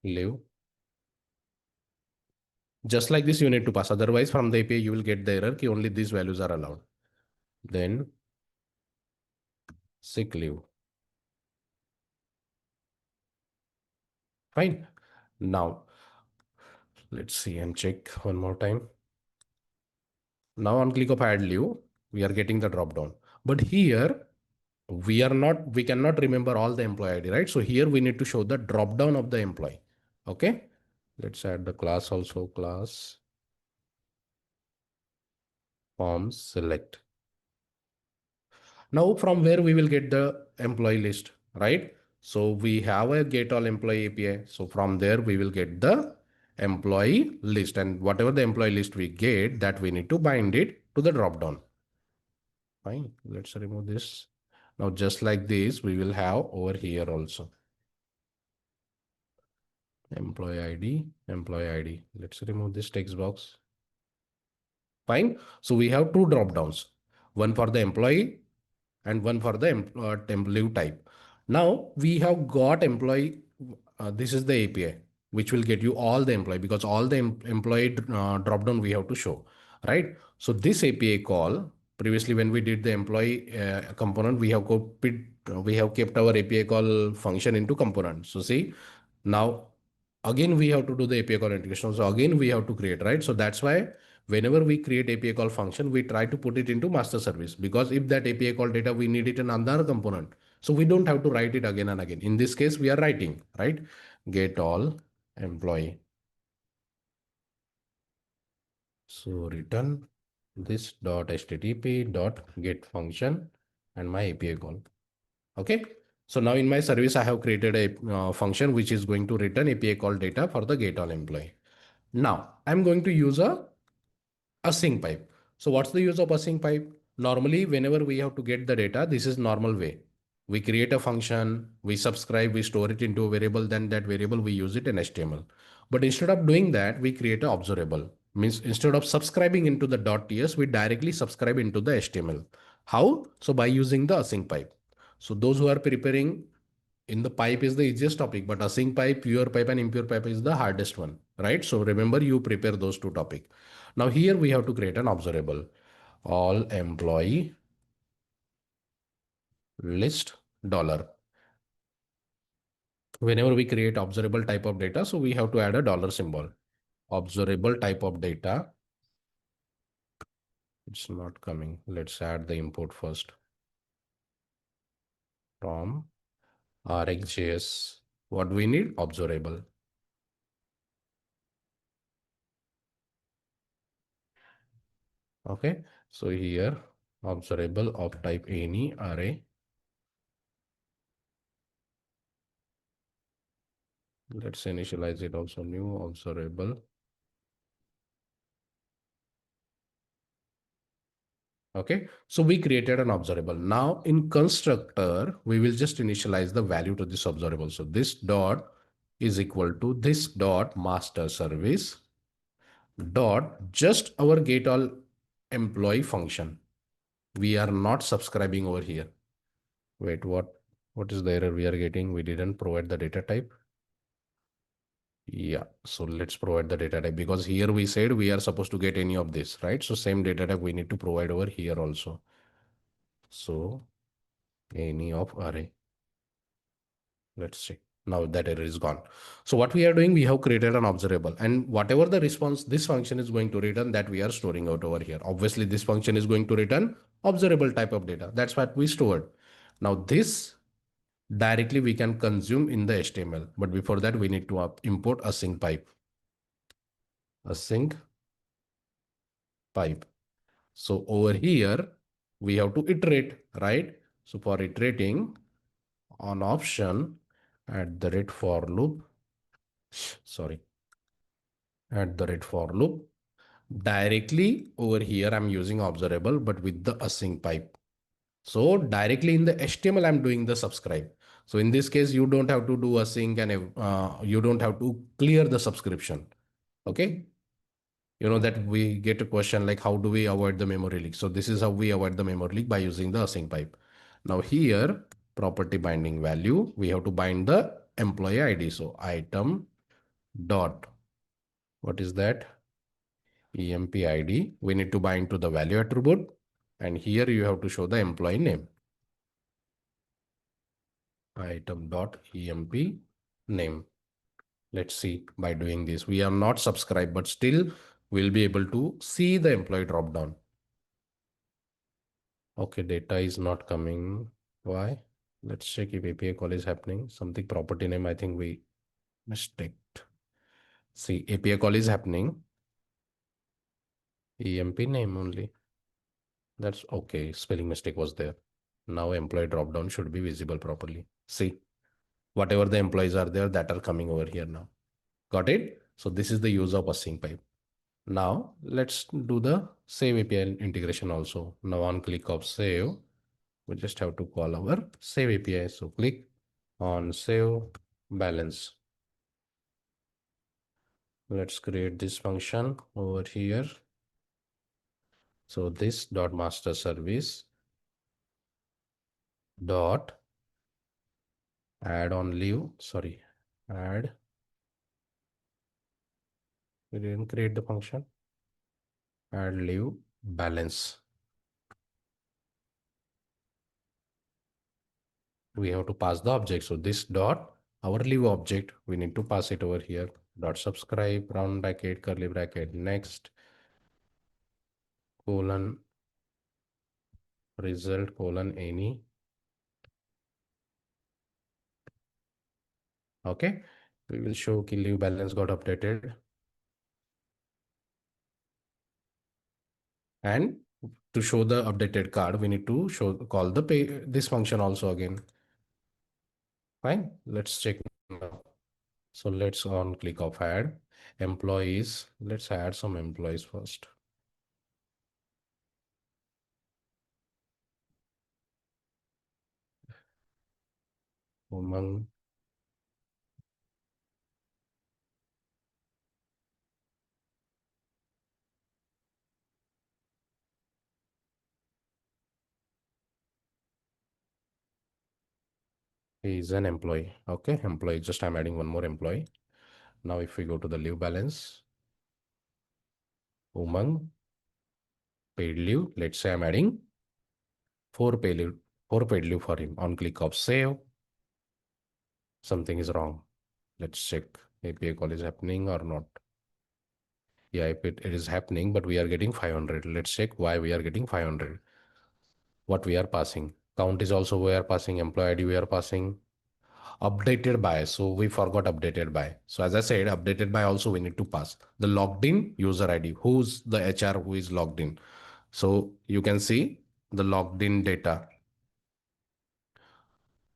[SPEAKER 1] leave. Just like this, you need to pass. Otherwise, from the API, you will get the error that only these values are allowed. Then sick leave. Fine. Now, let's see and check one more time. Now on click of add leave, we are getting the drop down. But here, we cannot remember all the employee ID, right? So here we need to show the drop down of the employee. Okay. Let's add the class also, class forms select. Now from where we will get the employee list, right? So we have a get all employee API. So from there we will get the employee list, and whatever the employee list we get, that we need to bind it to the drop down. Fine. Let's remove this. Now, just like this, we will have over here also. Employee ID. Let's remove this text box. Fine. So we have two drop downs, one for the employee and one for the temp leave type. Now we have got employee. This is the API which will get you all the employee, because all the employee drop down we have to show, right? So this API call, previously when we did the employee component, we have kept our API call function into component. So see, now again we have to do the API call integration. So again we have to create, right? So that's why whenever we create API call function, we try to put it into master service, because if that API call data, we need it in another component. So we don't have to write it again and again. In this case, we are writing, right? Get all employee. So return this dot http dot get function and my API call. Okay. So now in my service, I have created a function which is going to return API call data for the get all employee. Now I'm going to use a async pipe. So what's the use of async pipe? Normally, whenever we have to get the data, this is normal way. We create a function, we subscribe, we store it into a variable, then that variable we use it in HTML. But instead of doing that, we create an observable. Means instead of subscribing into the .ts, we directly subscribe into the HTML. How? So by using the async pipe. So those who are preparing in the pipe is the easiest topic, but async pipe, pure pipe and impure pipe is the hardest one, right? So remember, you prepare those two topics. Now here we have to create an observable. All employee list dollar. Whenever we create observable type of data, so we have to add a dollar symbol. Observable type of data. It's not coming. Let's add the import first. From RxJS. What we need? Observable. Okay. So here observable of type any array. Let's initialize it also, new observable. Okay, so we created an observable. Now in constructor, we will just initialize the value to this observable. So this dot is equal to this dot master service dot just our get all employee function. We are not subscribing over here. Wait, what is the error we are getting? We didn't provide the data type. Yeah, so let's provide the data type, because here we said we are supposed to get any of this, right? So same data type we need to provide over here also. So any of array. Let's see. Now that error is gone. So what we are doing, we have created an observable, and whatever the response this function is going to return, that we are storing out over here. Obviously, this function is going to return observable type of data. That's what we stored. Now this directly we can consume in the HTML. But before that, we need to import async pipe. Async pipe. So over here, we have to iterate, right? So for iterating on option at the rate for loop, sorry, at the rate for loop, directly over here, I'm using observable, but with the async pipe. So directly in the HTML, I'm doing the subscribe. So in this case, you don't have to do async and you don't have to clear the subscription. Okay. You know that we get a question like, how do we avoid the memory leak? So this is how we avoid the memory leak, by using the async pipe. Now here, property binding value, we have to bind the employee ID. So item dot, what is that? EMP ID. We need to bind to the value attribute. And here you have to show the employee name. Item dot EMP name. Let's see, by doing this, we are not subscribed, but still we'll be able to see the employee drop down. Okay, data is not coming. Why? Let's check if API call is happening. Something property name, I think we mistake. See, API call is happening. EMP name only. That's okay. Spelling mistake was there. Now employee drop down should be visible properly. See, whatever the employees are there that are coming over here now. Got it? So this is the use of async pipe. Now let's do the save API integration also. Now on click of save, we just have to call our save API. So click on save balance. Let's create this function over here. So this dot master service dot add on leave, sorry, add, we didn't create the function, add leave balance. We have to pass the object. So this dot, our leave object, we need to pass it over here. Dot subscribe, round bracket, curly bracket, next, colon, result, colon, any. Okay. We will show कि leave balance got updated. And to show the updated card, we need to call the this function also again. Fine. Let's check now. So let's on click of add employees. Let's add some employees first. Umang. He is an employee. Okay, employee. Just I'm adding one more employee. Now if we go to the leave balance, Umang, paid leave. Let's say I'm adding four paid leave for him. On click of save, something is wrong. Let's check API call is happening or not. Yeah, it is happening, but we are getting 500. Let's check why we are getting 500. What we are passing. Count is also we are passing. Employee ID we are passing. Updated by. So we forgot updated by. So as I said, updated by also we need to pass. The logged in user ID. Who's the HR who is logged in? So you can see the logged in data.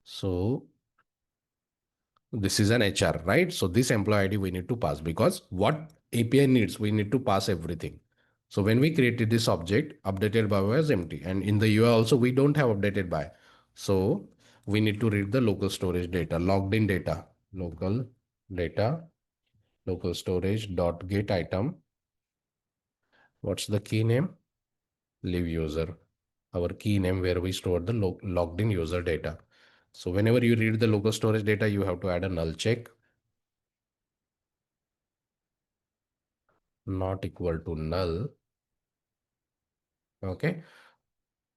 [SPEAKER 1] So this is an HR, right? So this employee ID we need to pass because what API needs, we need to pass everything. So when we created this object, updated by was empty. And in the UI also, we don't have updated by. So we need to read the local storage data, logged in data, local data, local storage dot get item. What's the key name? Live user, our key name where we store the logged in user data. So whenever you read the local storage data, you have to add a null check. Not equal to null. Okay.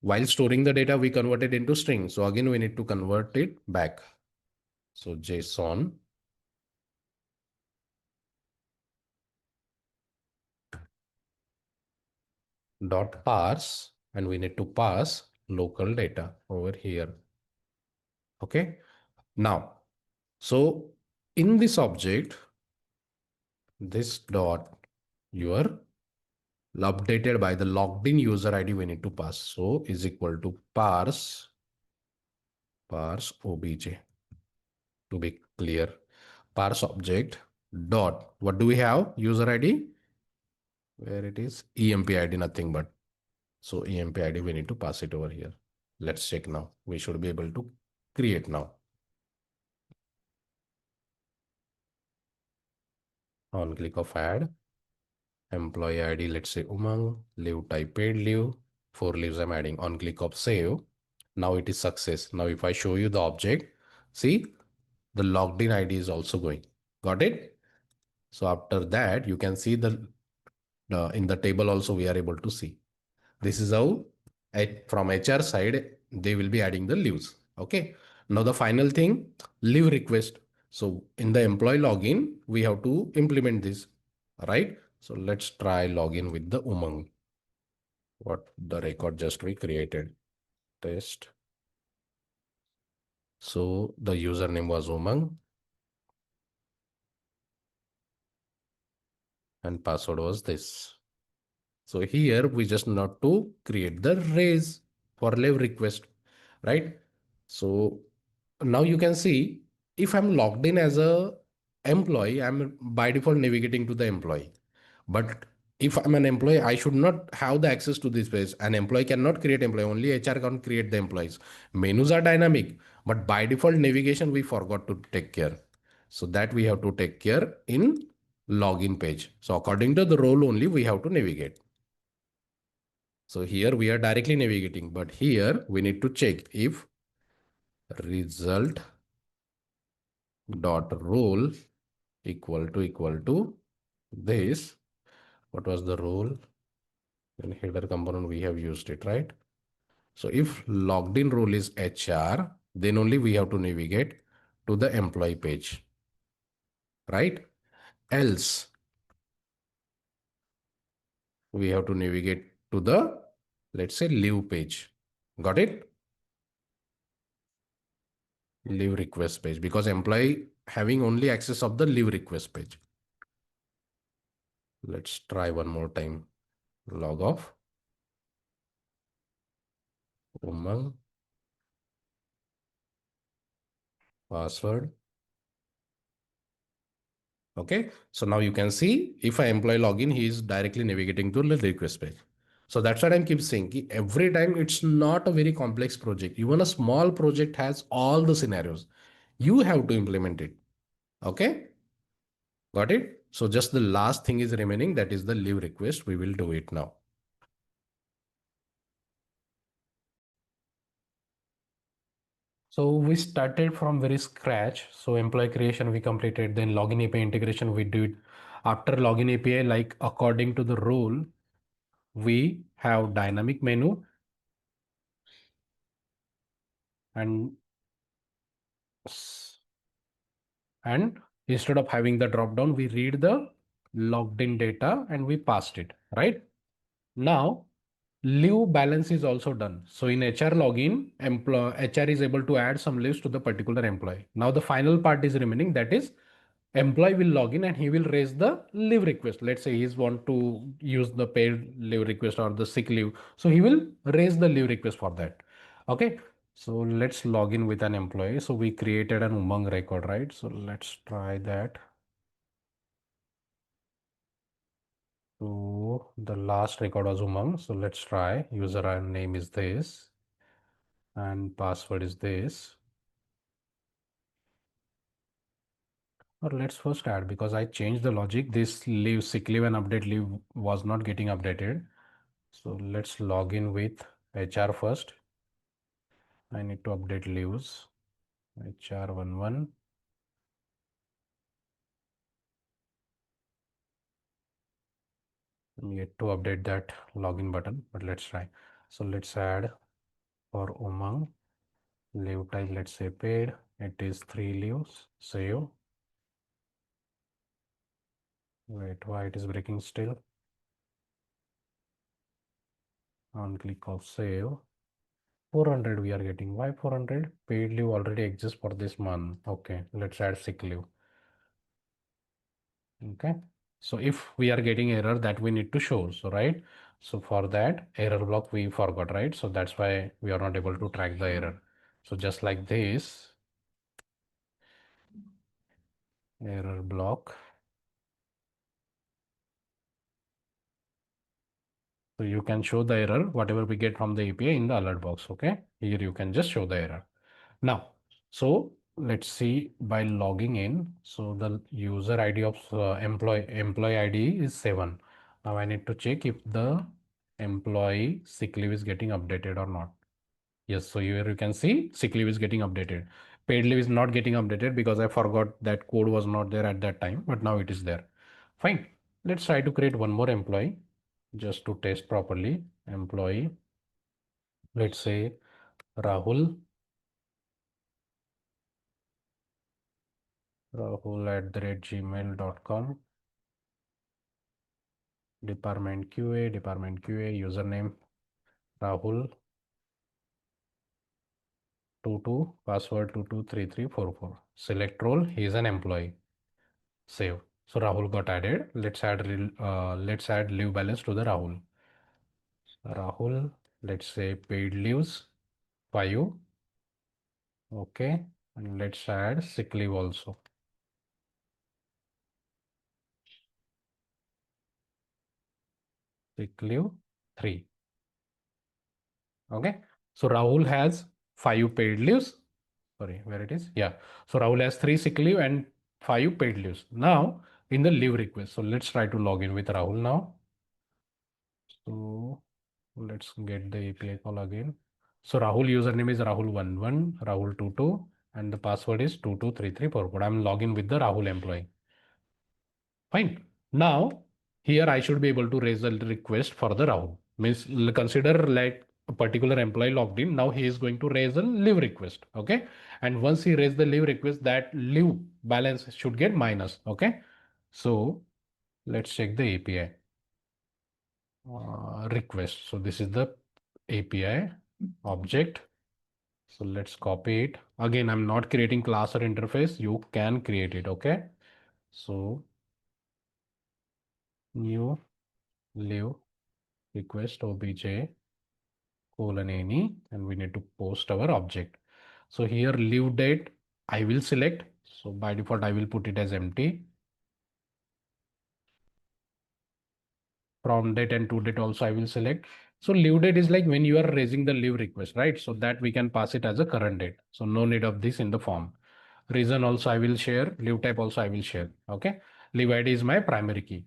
[SPEAKER 1] While storing the data, we convert it into string. So again, we need to convert it back. So JSON dot parse, and we need to pass local data over here. Okay. Now, so in this object, this dot your updated by the logged in user ID we need to pass. So is equal to parse obj, to be clear, parse object dot, what do we have? User ID, where it is emp ID, nothing but. So emp ID we need to pass it over here. Let's check now. We should be able to create now. On click of add employee ID, let's say Umang, leave type paid leave, 4 leaves I'm adding. On click of save, now it is success. Now if I show you the object, see the logged in ID is also going. Got it? So after that, you can see the in the table also we are able to see. This is how from HR side, they will be adding the leaves. Okay. Now the final thing, leave request. So in the employee login, we have to implement this, right? So let's try login with the Umang. What the record just we created. Test. So the username was Umang and password was this. So here we just need to create the raise for leave request, right? So now you can see if I'm logged in as a employee, I'm by default navigating to the employee. But if I'm an employee, I should not have the access to this page. An employee cannot create employee, only HR can create the employees. Menus are dynamic, but by default navigation, we forgot to take care. So that we have to take care in login page. So according to the role only, we have to navigate. So here we are directly navigating, but here we need to check if result dot role equal to this. What was the role? In header component, we have used it, right? So if logged in role is HR, then only we have to navigate to the employee page, right? Else we have to navigate to the, let's say, leave page. Got it? Leave request page, because employee having only access of the leave request page. Let's try one more time. Log off. Umang. Password. Okay. So now you can see if I employee login, he is directly navigating to the request page. So that's what I'm keep saying. Every time it's not a very complex project. Even a small project has all the scenarios. You have to implement it. Okay. Got it? So just the last thing is remaining. That is the leave request. We will do it now. So we started from very scratch. So employee creation we completed, then login API integration we did. After login API, like according to the rule, we have dynamic menu and and instead of having the drop down, we read the logged in data and we passed it, right? Now leave balance is also done. So in HR login, HR is able to add some leaves to the particular employee. Now the final part is remaining, that is employee will log in and he will raise the leave request. Let's say he's want to use the paid leave request or the sick leave. So he will raise the leave request for that. Okay. So let's log in with an employee. So we created an Umang record, right? So let's try that. So the last record was Umang. So let's try. User name is this and password is this. Or let's first add, because I changed the logic. This leave, sick leave and update leave was not getting updated. So let's log in with HR first. I need to update leaves. HR11. Yet to update that login button, but let's try. So let's add for Umang leave type, let's say paid. It is 3 leaves. Save. Wait, why it is breaking still? On click of save. 400 we are getting. Why 400? Paid leave already exists for this month. Okay, let's add sick leave. Okay. So if we are getting error, that we need to show. So right. So for that error block we forgot, right? So that's why we are not able to track the error. So just like this, error block. So you can show the error, whatever we get from the API in the alert box. Okay. Here you can just show the error. Now, so let's see by logging in. So the user ID of employee ID is 7. Now I need to check if the employee sick leave is getting updated or not. Yes, so here you can see sick leave is getting updated. Paid leave is not getting updated because I forgot that code was not there at that time, but now it is there. Fine. Let's try to create one more employee just to test properly. Employee, let's say Rahul. Rahul@gmail.com. Department QA, username Rahul 22, password 223344. Select role, he is an employee. Save. So Rahul got added. Let's add leave balance to the Rahul. Rahul, let's say paid leaves 5. Okay. And let's add sick leave also. sick leave 3. Okay. So Rahul has 5 paid leaves. Sorry, where it is? Yeah. So Rahul has 3 sick leave and 5 paid leaves. Now in the leave request. So let's try to log in with Rahul now. So let's get the API call again. So Rahul username is Rahul11, Rahul22, and the password is 223344. I'm logging with the Rahul employee. Fine. Now here I should be able to raise a request for the Rahul. Means consider like a particular employee logged in. Now he is going to raise a leave request. Okay. And once he raised the leave request, that leave balance should get minus. Okay. So let's check the API request. So this is the API object. So let's copy it. Again, I'm not creating class or interface. You can create it. Okay. So new leave request obj colon any, and we need to post our object. So here leave date I will select. So by default I will put it as empty. From date and to date also I will select. So leave date is like when you are raising the leave request, right? So that we can pass it as a current date. So no need of this in the form. Reason also I will share. Leave type also I will share. Okay. Leave ID is my primary key.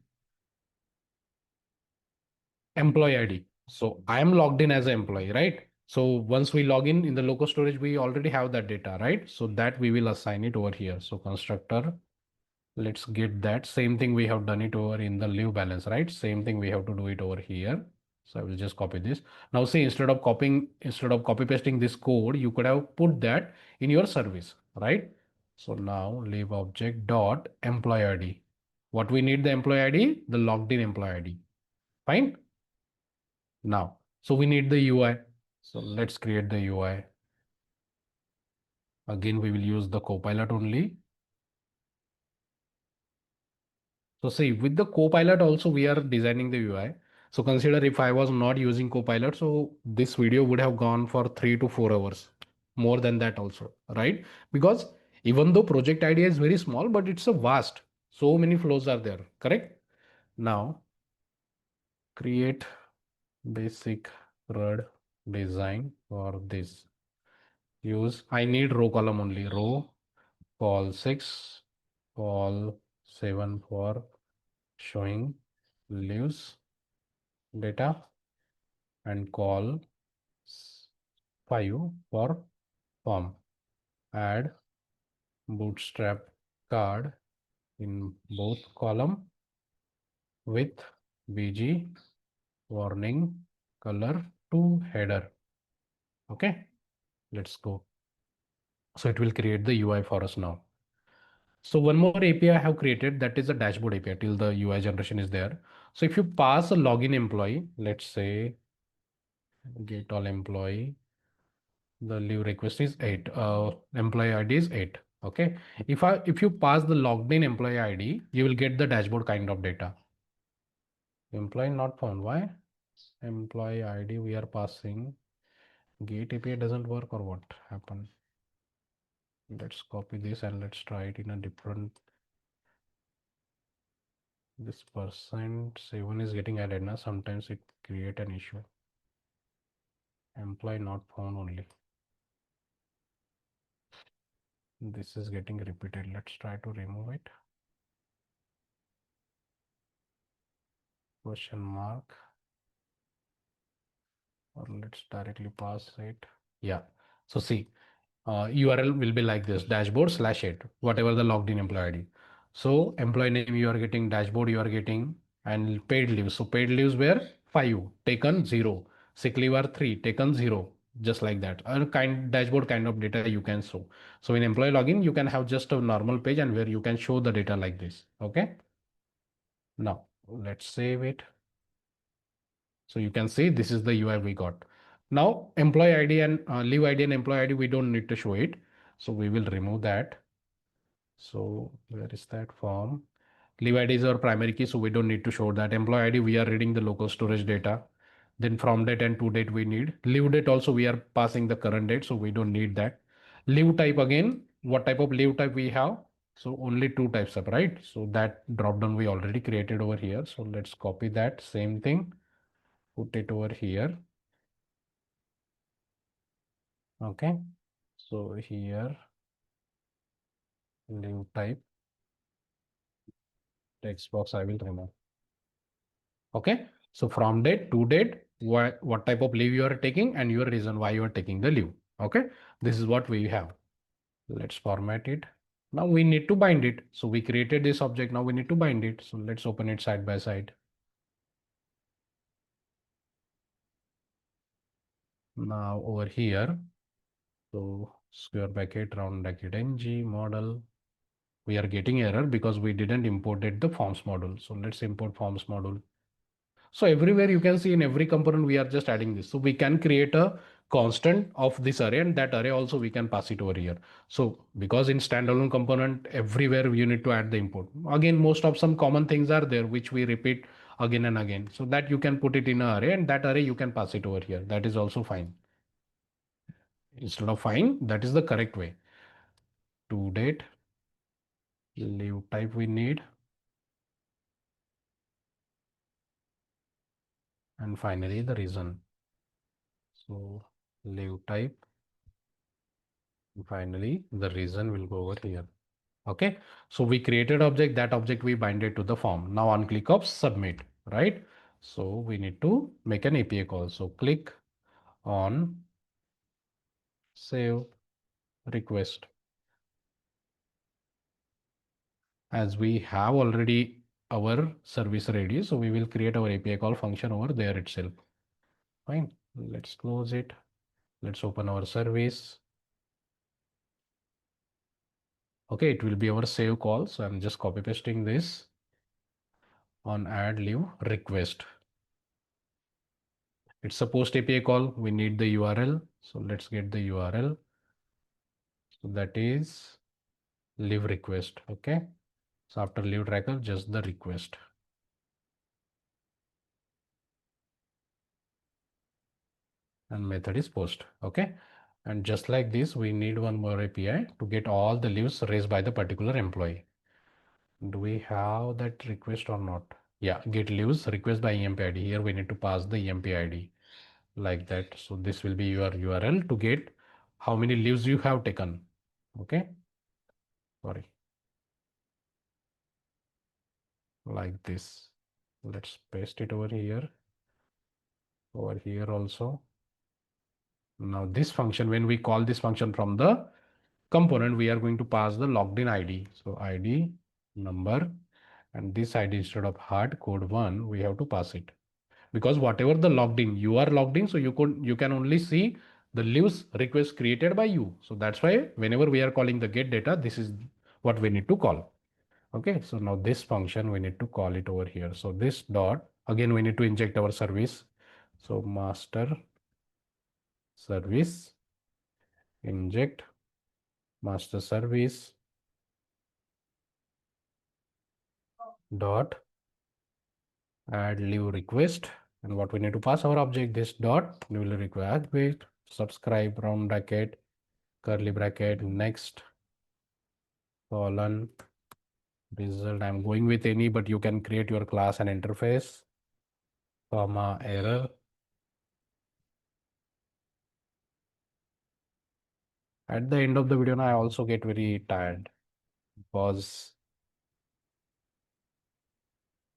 [SPEAKER 1] Employee ID. So I am logged in as an employee, right? So once we log in the local storage, we already have that data, right? So that we will assign it over here. So constructor, let's get that same thing. We have done it over in the leave balance, right? Same thing we have to do it over here. So I will just copy this. Now see, instead of copy pasting this code, you could have put that in your service, right? So now leave object dot employee ID. What we need the employee ID? The logged in employee ID. Fine. Now, so we need the UI. So let's create the UI. Again, we will use the copilot only. So see, with the copilot also we are designing the UI. So consider if I was not using copilot, so this video would have gone for 3 to 4 hours, more than that also, right? Because even though project idea is very small, but it's a vast, so many flows are there, correct? Now create basic CRUD design for this. Use, I need row column only, row call 6, call 7 for showing leaves data, and call 5 for form. Add bootstrap card in both column with bg warning color to header. Okay, let's go. So it will create the UI for us now. So one more API I have created, that is a dashboard API till the UI generation is there. So if you pass a login employee, let's say get all employee, the leave request is 8, employee ID is 8. Okay. If you pass the logged in employee ID, you will get the dashboard kind of data. Employee not found. Why? Employee ID we are passing. Gate API doesn't work, or what happened? Let's copy this and let's try it in a different. This %7 is getting added now. Sometimes it create an issue. Employee not found only. This is getting repeated. Let's try to remove it. Question mark. Or let's directly pass it. Yeah. So see, URL will be like this: dashboard /8, whatever the logged in employee ID. So employee name you are getting, dashboard you are getting, and paid leaves. So paid leaves were 5, taken 0. Sick leave are 3, taken 0. Just like that. A dashboard kind of data you can show. So in employee login, you can have just a normal page and where you can show the data like this. Okay. Now let's save it. So you can see this is the UI we got. Now employee ID and leave ID and employee ID, we don't need to show it. So we will remove that. So where is that form? Leave ID is our primary key, so we don't need to show that. Employee ID, we are reading the local storage data. Then from date and to date we need. Leave date also we are passing the current date, so we don't need that. Leave type again, what type of leave type we have? So only 2 types up, right? So that drop down we already created over here. So let's copy that same thing. put it over here. Okay, so here leave type text box I will remove. Okay, so from date to date, what type of leave you are taking and your reason why you are taking the leave. Okay, this is what we have. Let's format it. Now we need to bind it. So we created this object. Now we need to bind it. So let's open it side by side. Now over here, so square bracket, round bracket, ng model. We are getting error because we didn't imported the forms module. So let's import forms module. So everywhere you can see in every component, we are just adding this. So we can create a constant of this array, and that array also we can pass it over here. So because in standalone component, everywhere you need to add the import. Again, most of some common things are there, which we repeat again and again. So that you can put it in an array, and that array you can pass it over here. That is also fine. Instead of fine, that is the correct way. To date, leave type we need. And finally the reason. So leave type. Finally, the reason will go over here. Okay, so we created object, that object we binded to the form. Now on click of submit, right? So we need to make an API call. So click on save request. As we have already our service ready, so we will create our API call function over there itself. Fine, let's close it. Let's open our service. Okay, it will be our save call. So I'm just copy pasting this on add leave request. It's a post API call. We need the URL. So let's get the URL. So that is leave request. Okay. So after leave tracker, just the request. And method is post. Okay. And just like this, we need one more API to get all the leaves raised by the particular employee. Do we have that request or not? Yeah, get leaves request by EMP ID. Here we need to pass the EMP ID like that. So this will be your URL to get how many leaves you have taken. Okay. Sorry. Like this. Let's paste it over here. Over here also. Now this function, when we call this function from the component, we are going to pass the logged in ID. So ID number, and this ID instead of hard code 1, we have to pass it. Because whatever the logged in, you are logged in, so you can only see the leaves request created by you. So that's why whenever we are calling the get data, this is what we need to call. Okay, so now this function we need to call it over here. So this dot, again we need to inject our service. So master service, inject master service dot add leave request, and what we need to pass our object, this dot will require wait subscribe round bracket curly bracket next colon result. I'm going with any, but you can create your class and interface comma error. At the end of the video, I also get very tired because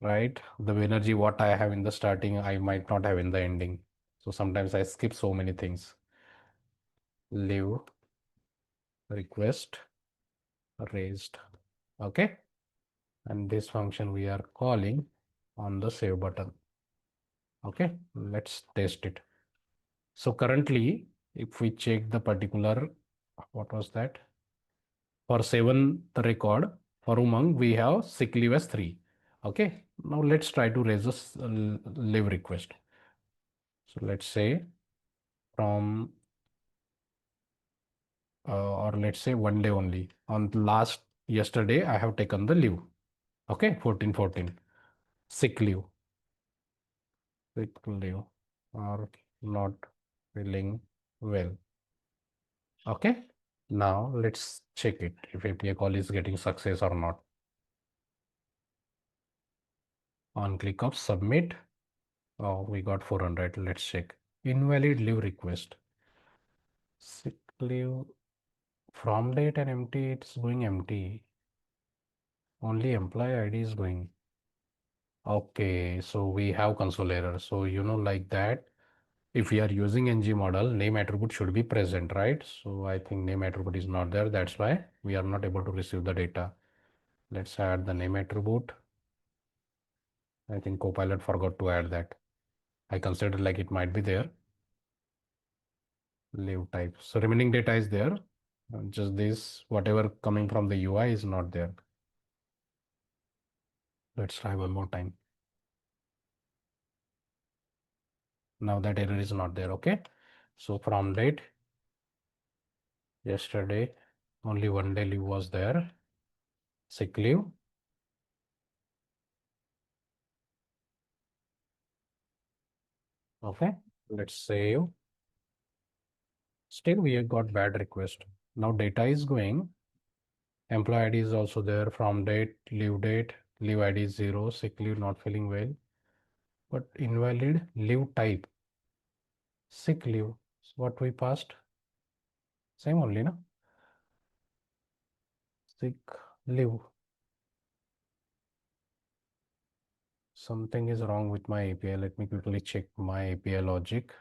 [SPEAKER 1] right, the energy what I have in the starting, I might not have in the ending. So sometimes I skip so many things. Leave request raised. Okay, and this function we are calling on the save button. Okay, let's test it. So currently, if we check the particular, what was that? For 7th record, for Umang, we have sick leave as 3. Okay, now let's try to raise a leave request. So let's say from, or let's say 1 day only. On last yesterday, I have taken the leave. Okay, 14/14, sick leave. Sick leave or not feeling well. Okay, now let's check it if API call is getting success or not. On click of submit. Oh, we got 400. Let's check. Invalid leave request. Sick leave from date and empty. It's going empty. Only employee ID is going. Okay, so we have console error. So, like that, if we are using ng model, name attribute should be present, right? So I think name attribute is not there. That's why we are not able to receive the data. Let's add the name attribute. I think Copilot forgot to add that. I considered like it might be there. Leave type. So remaining data is there. Just this, whatever coming from the UI is not there. Let's try one more time. Now that error is not there. Okay. So from date, yesterday, only one day leave was there. Sick leave. Okay. Let's save. Still we have got bad request. Now data is going. Employee ID is also there. From date, leave ID is 0, sick leave not feeling well. But invalid leave type. Sick leave. So what we passed? Same only, no? Sick leave. Something is wrong with my API. Let me quickly check my API logic.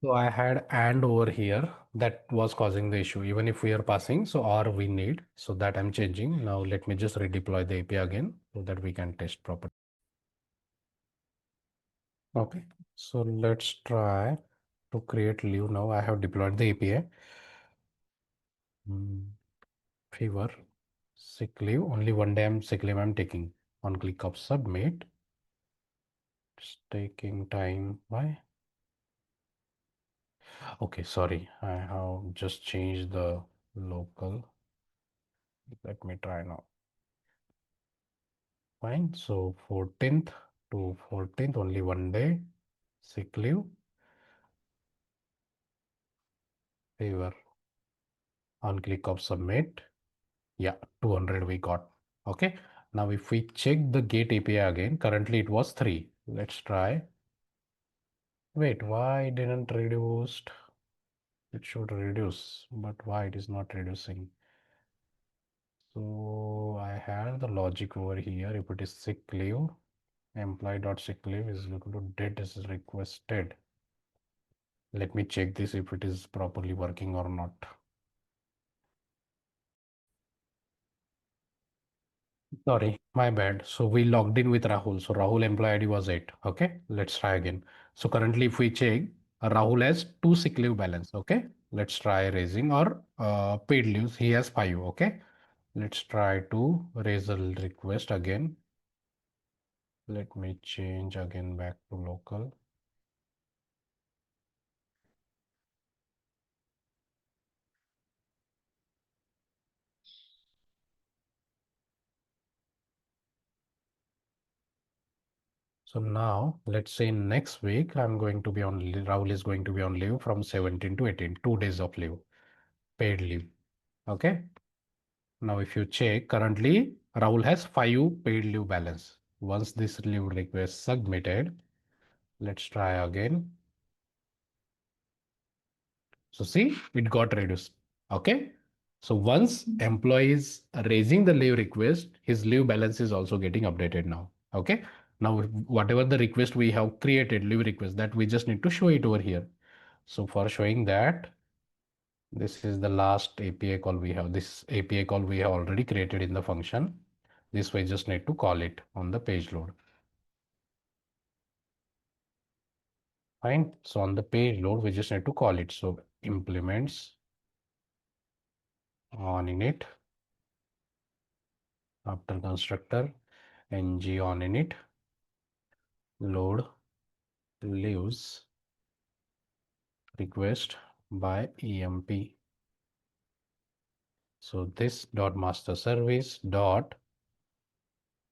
[SPEAKER 1] So I had and over here that was causing the issue. Even if we are passing, so or we need, so that I'm changing. Now let me just redeploy the API again so that we can test properly. Okay, so let's try to create leave now. I have deployed the API. Fever, sick leave, only one day I'm sick leave I'm taking. On click of submit, it's taking time. Why? Okay, sorry, I have just changed the local. Let me try now. Fine, so 14th to 14th, only one day, sick leave, fever. On click of submit, yeah, 200 we got. Okay, now if we check the gate API again, currently it was 3. Let's try. Wait, why didn't reduced? It should reduce, but why it is not reducing? So I have the logic over here. If it is sick leave, employee.sick leave is equal to date is requested. Let me check this if it is properly working or not. Sorry, my bad. So we logged in with Rahul. So Rahul employee ID was 8. Okay, let's try again. So currently if we check, Rahul has 2 sick leave balance. Okay, let's try raising or paid leaves. He has 5. Okay, let's try to raise a request again. Let me change again back to local. So now let's say next week I'm going to be on Rahul is going to be on leave from 17 to 18, 2 days of leave, paid leave. Okay. Now if you check currently Rahul has 5 paid leave balance. Once this leave request submitted, let's try again. So see, it got reduced. Okay. So once employee is raising the leave request, his leave balance is also getting updated now. Okay. Now, whatever the request we have created, leave request, that we just need to show it over here. So for showing that, this is the last API call we have. This API call we have already created in the function. This way just need to call it on the page load. Fine. So on the page load, we just need to call it. So implements on init after constructor ng on init load leaves request by emp. So this dot master service dot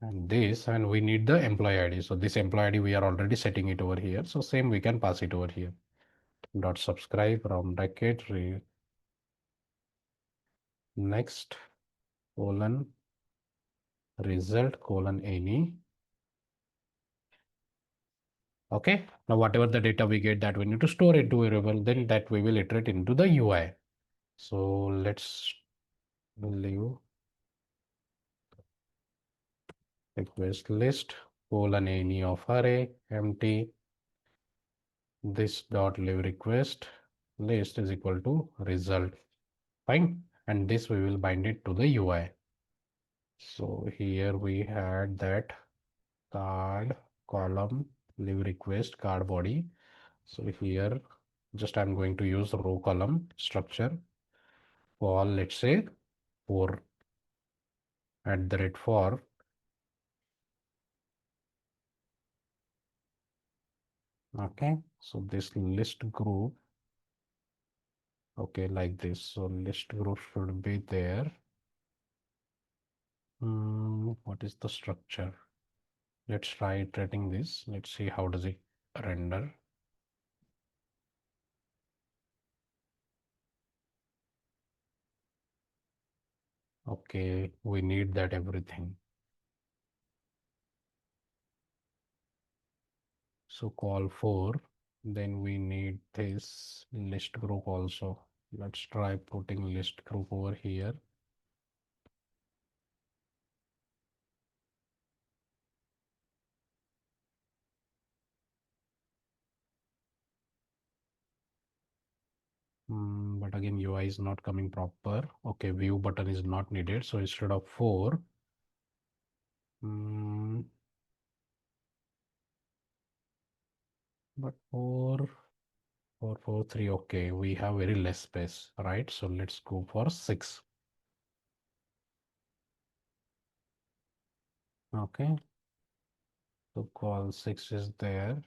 [SPEAKER 1] and this, and we need the employee ID. So this employee ID we are already setting it over here. So same we can pass it over here. Dot subscribe from bracket next colon result colon any. Okay, now whatever the data we get, that we need to store into a variable, then that we will iterate into the UI. So let's leave request list colon any of array empty. This dot leave request list is equal to result. Fine, and this we will bind it to the UI. So here we had that card column leave request card body. So here just I'm going to use row column structure for, let's say, for @for. Okay, so this list group, okay, like this. So list group should be there. What is the structure? Let's try iterating this. Let's see how does it render. Okay, we need that everything. So call for, then we need this list group also. Let's try putting list group over here. But again, UI is not coming proper. Okay, view button is not needed. So instead of 4, but 4, 3. Okay, we have very less space, right? So let's go for 6. Okay, so call 6 is there.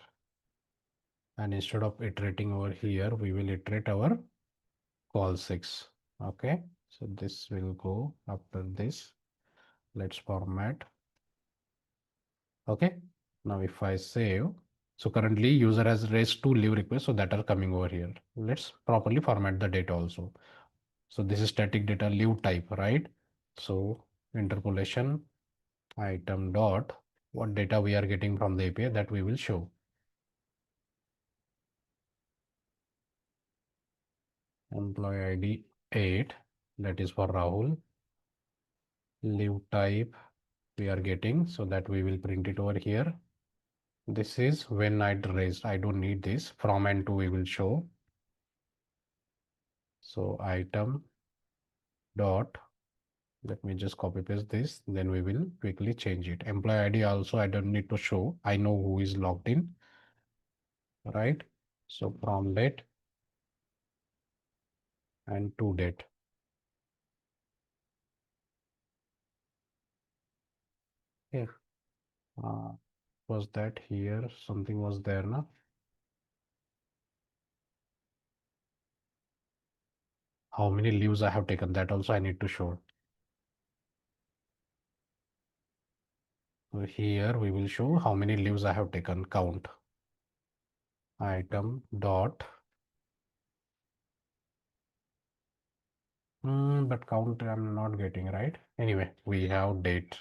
[SPEAKER 1] And instead of iterating over here, we will iterate our call 6. Okay, so this will go after this. Let's format. Okay, now if I save, so currently user has raised 2 leave requests, so that are coming over here. Let's properly format the data also. So this is static data leave type, right? So interpolation item dot what data we are getting from the API that we will show. Employee ID 8, that is for Rahul. Leave type we are getting, so that we will print it over here. This is when I raised. I don't need this. From and to we will show. So item dot, let me just copy paste this, then we will quickly change it. Employee ID also I don't need to show. I know who is logged in, right? So from date and to date. Here, was that here? Something was there now. How many leaves I have taken, that also I need to show. So here we will show how many leaves I have taken, count. Item dot, but count I'm not getting, right? Anyway, we have date.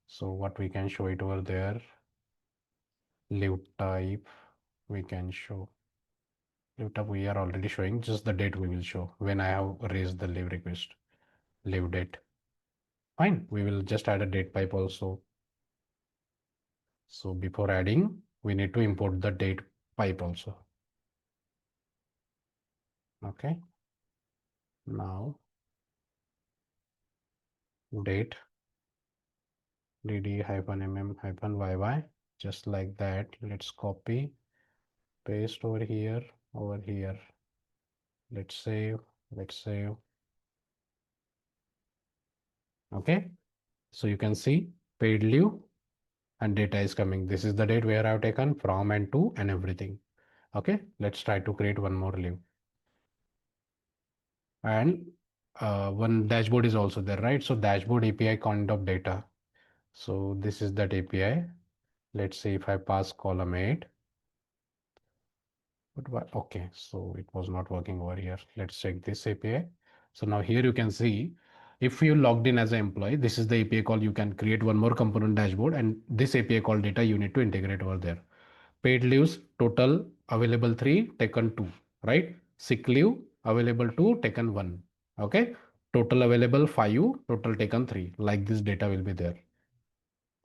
[SPEAKER 1] So what we can show it over there, leave type, we can show. Leave type we are already showing, just the date we will show when I have raised the leave request. Leave date. Fine, we will just add a date pipe also. So before adding, we need to import the date pipe also. Okay. Now date dd-mm-yy, just like that. Let's copy, paste over here, over here. Let's save, let's save. Okay. So you can see paid leave and data is coming. This is the date where I've taken from and to and everything. Okay. Let's try to create one more leave. And one dashboard is also there, right? So dashboard API kind of data. So this is that API. Let's see if I pass column 8. But okay, so it was not working over here. Let's check this API. So now here you can see If you logged in as an employee, this is the API call. You can create one more component dashboard, and this API call data you need to integrate over there. Paid leaves total available 3, taken 2, right? Sick leave available 2, taken 1. Okay. Total available 5, total taken 3. Like this data will be there.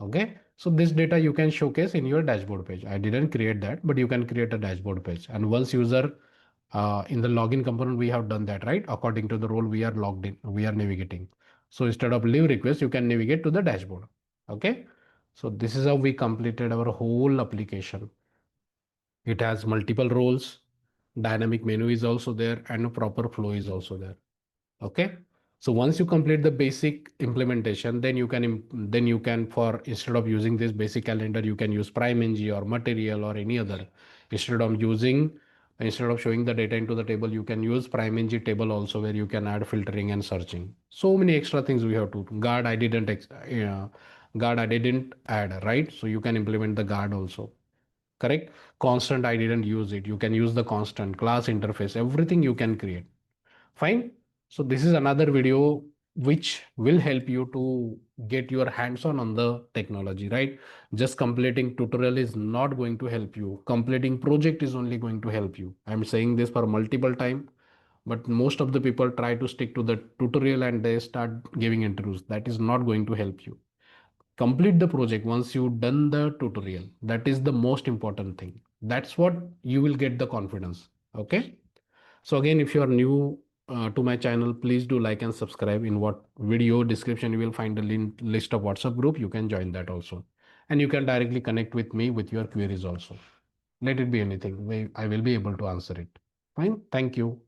[SPEAKER 1] Okay. So this data you can showcase in your dashboard page. I didn't create that, but you can create a dashboard page. And once user in the login component, we have done that, right? According to the role we are logged in, we are navigating. So instead of leave request, you can navigate to the dashboard. Okay. So this is how we completed our whole application. It has multiple roles, dynamic menu is also there, and a proper flow is also there. Okay. So once you complete the basic implementation, then you can for instead of using this basic calendar, you can use PrimeNG or Material or any other. Instead of using instead of showing the data into the table, you can use PrimeNG table also, where you can add filtering and searching. So many extra things we have to guard. Guard I didn't add, right? So you can implement the guard also. Correct. Constant I didn't use it. You can use the constant class interface. Everything you can create. Fine. So this is another video which will help you to get your hands on the technology, right? Just completing tutorial is not going to help you. Completing project is only going to help you. I'm saying this for multiple time, but most of the people try to stick to the tutorial and they start giving interviews. That is not going to help you. Complete the project once you've done the tutorial. That is the most important thing. That's what you will get the confidence. Okay. So again, if you are new to my channel, please do like and subscribe. In what video description, you will find a list of WhatsApp group. You can join that also. And you can directly connect with me with your queries also. Let it be anything. I will be able to answer it. Fine. Thank you.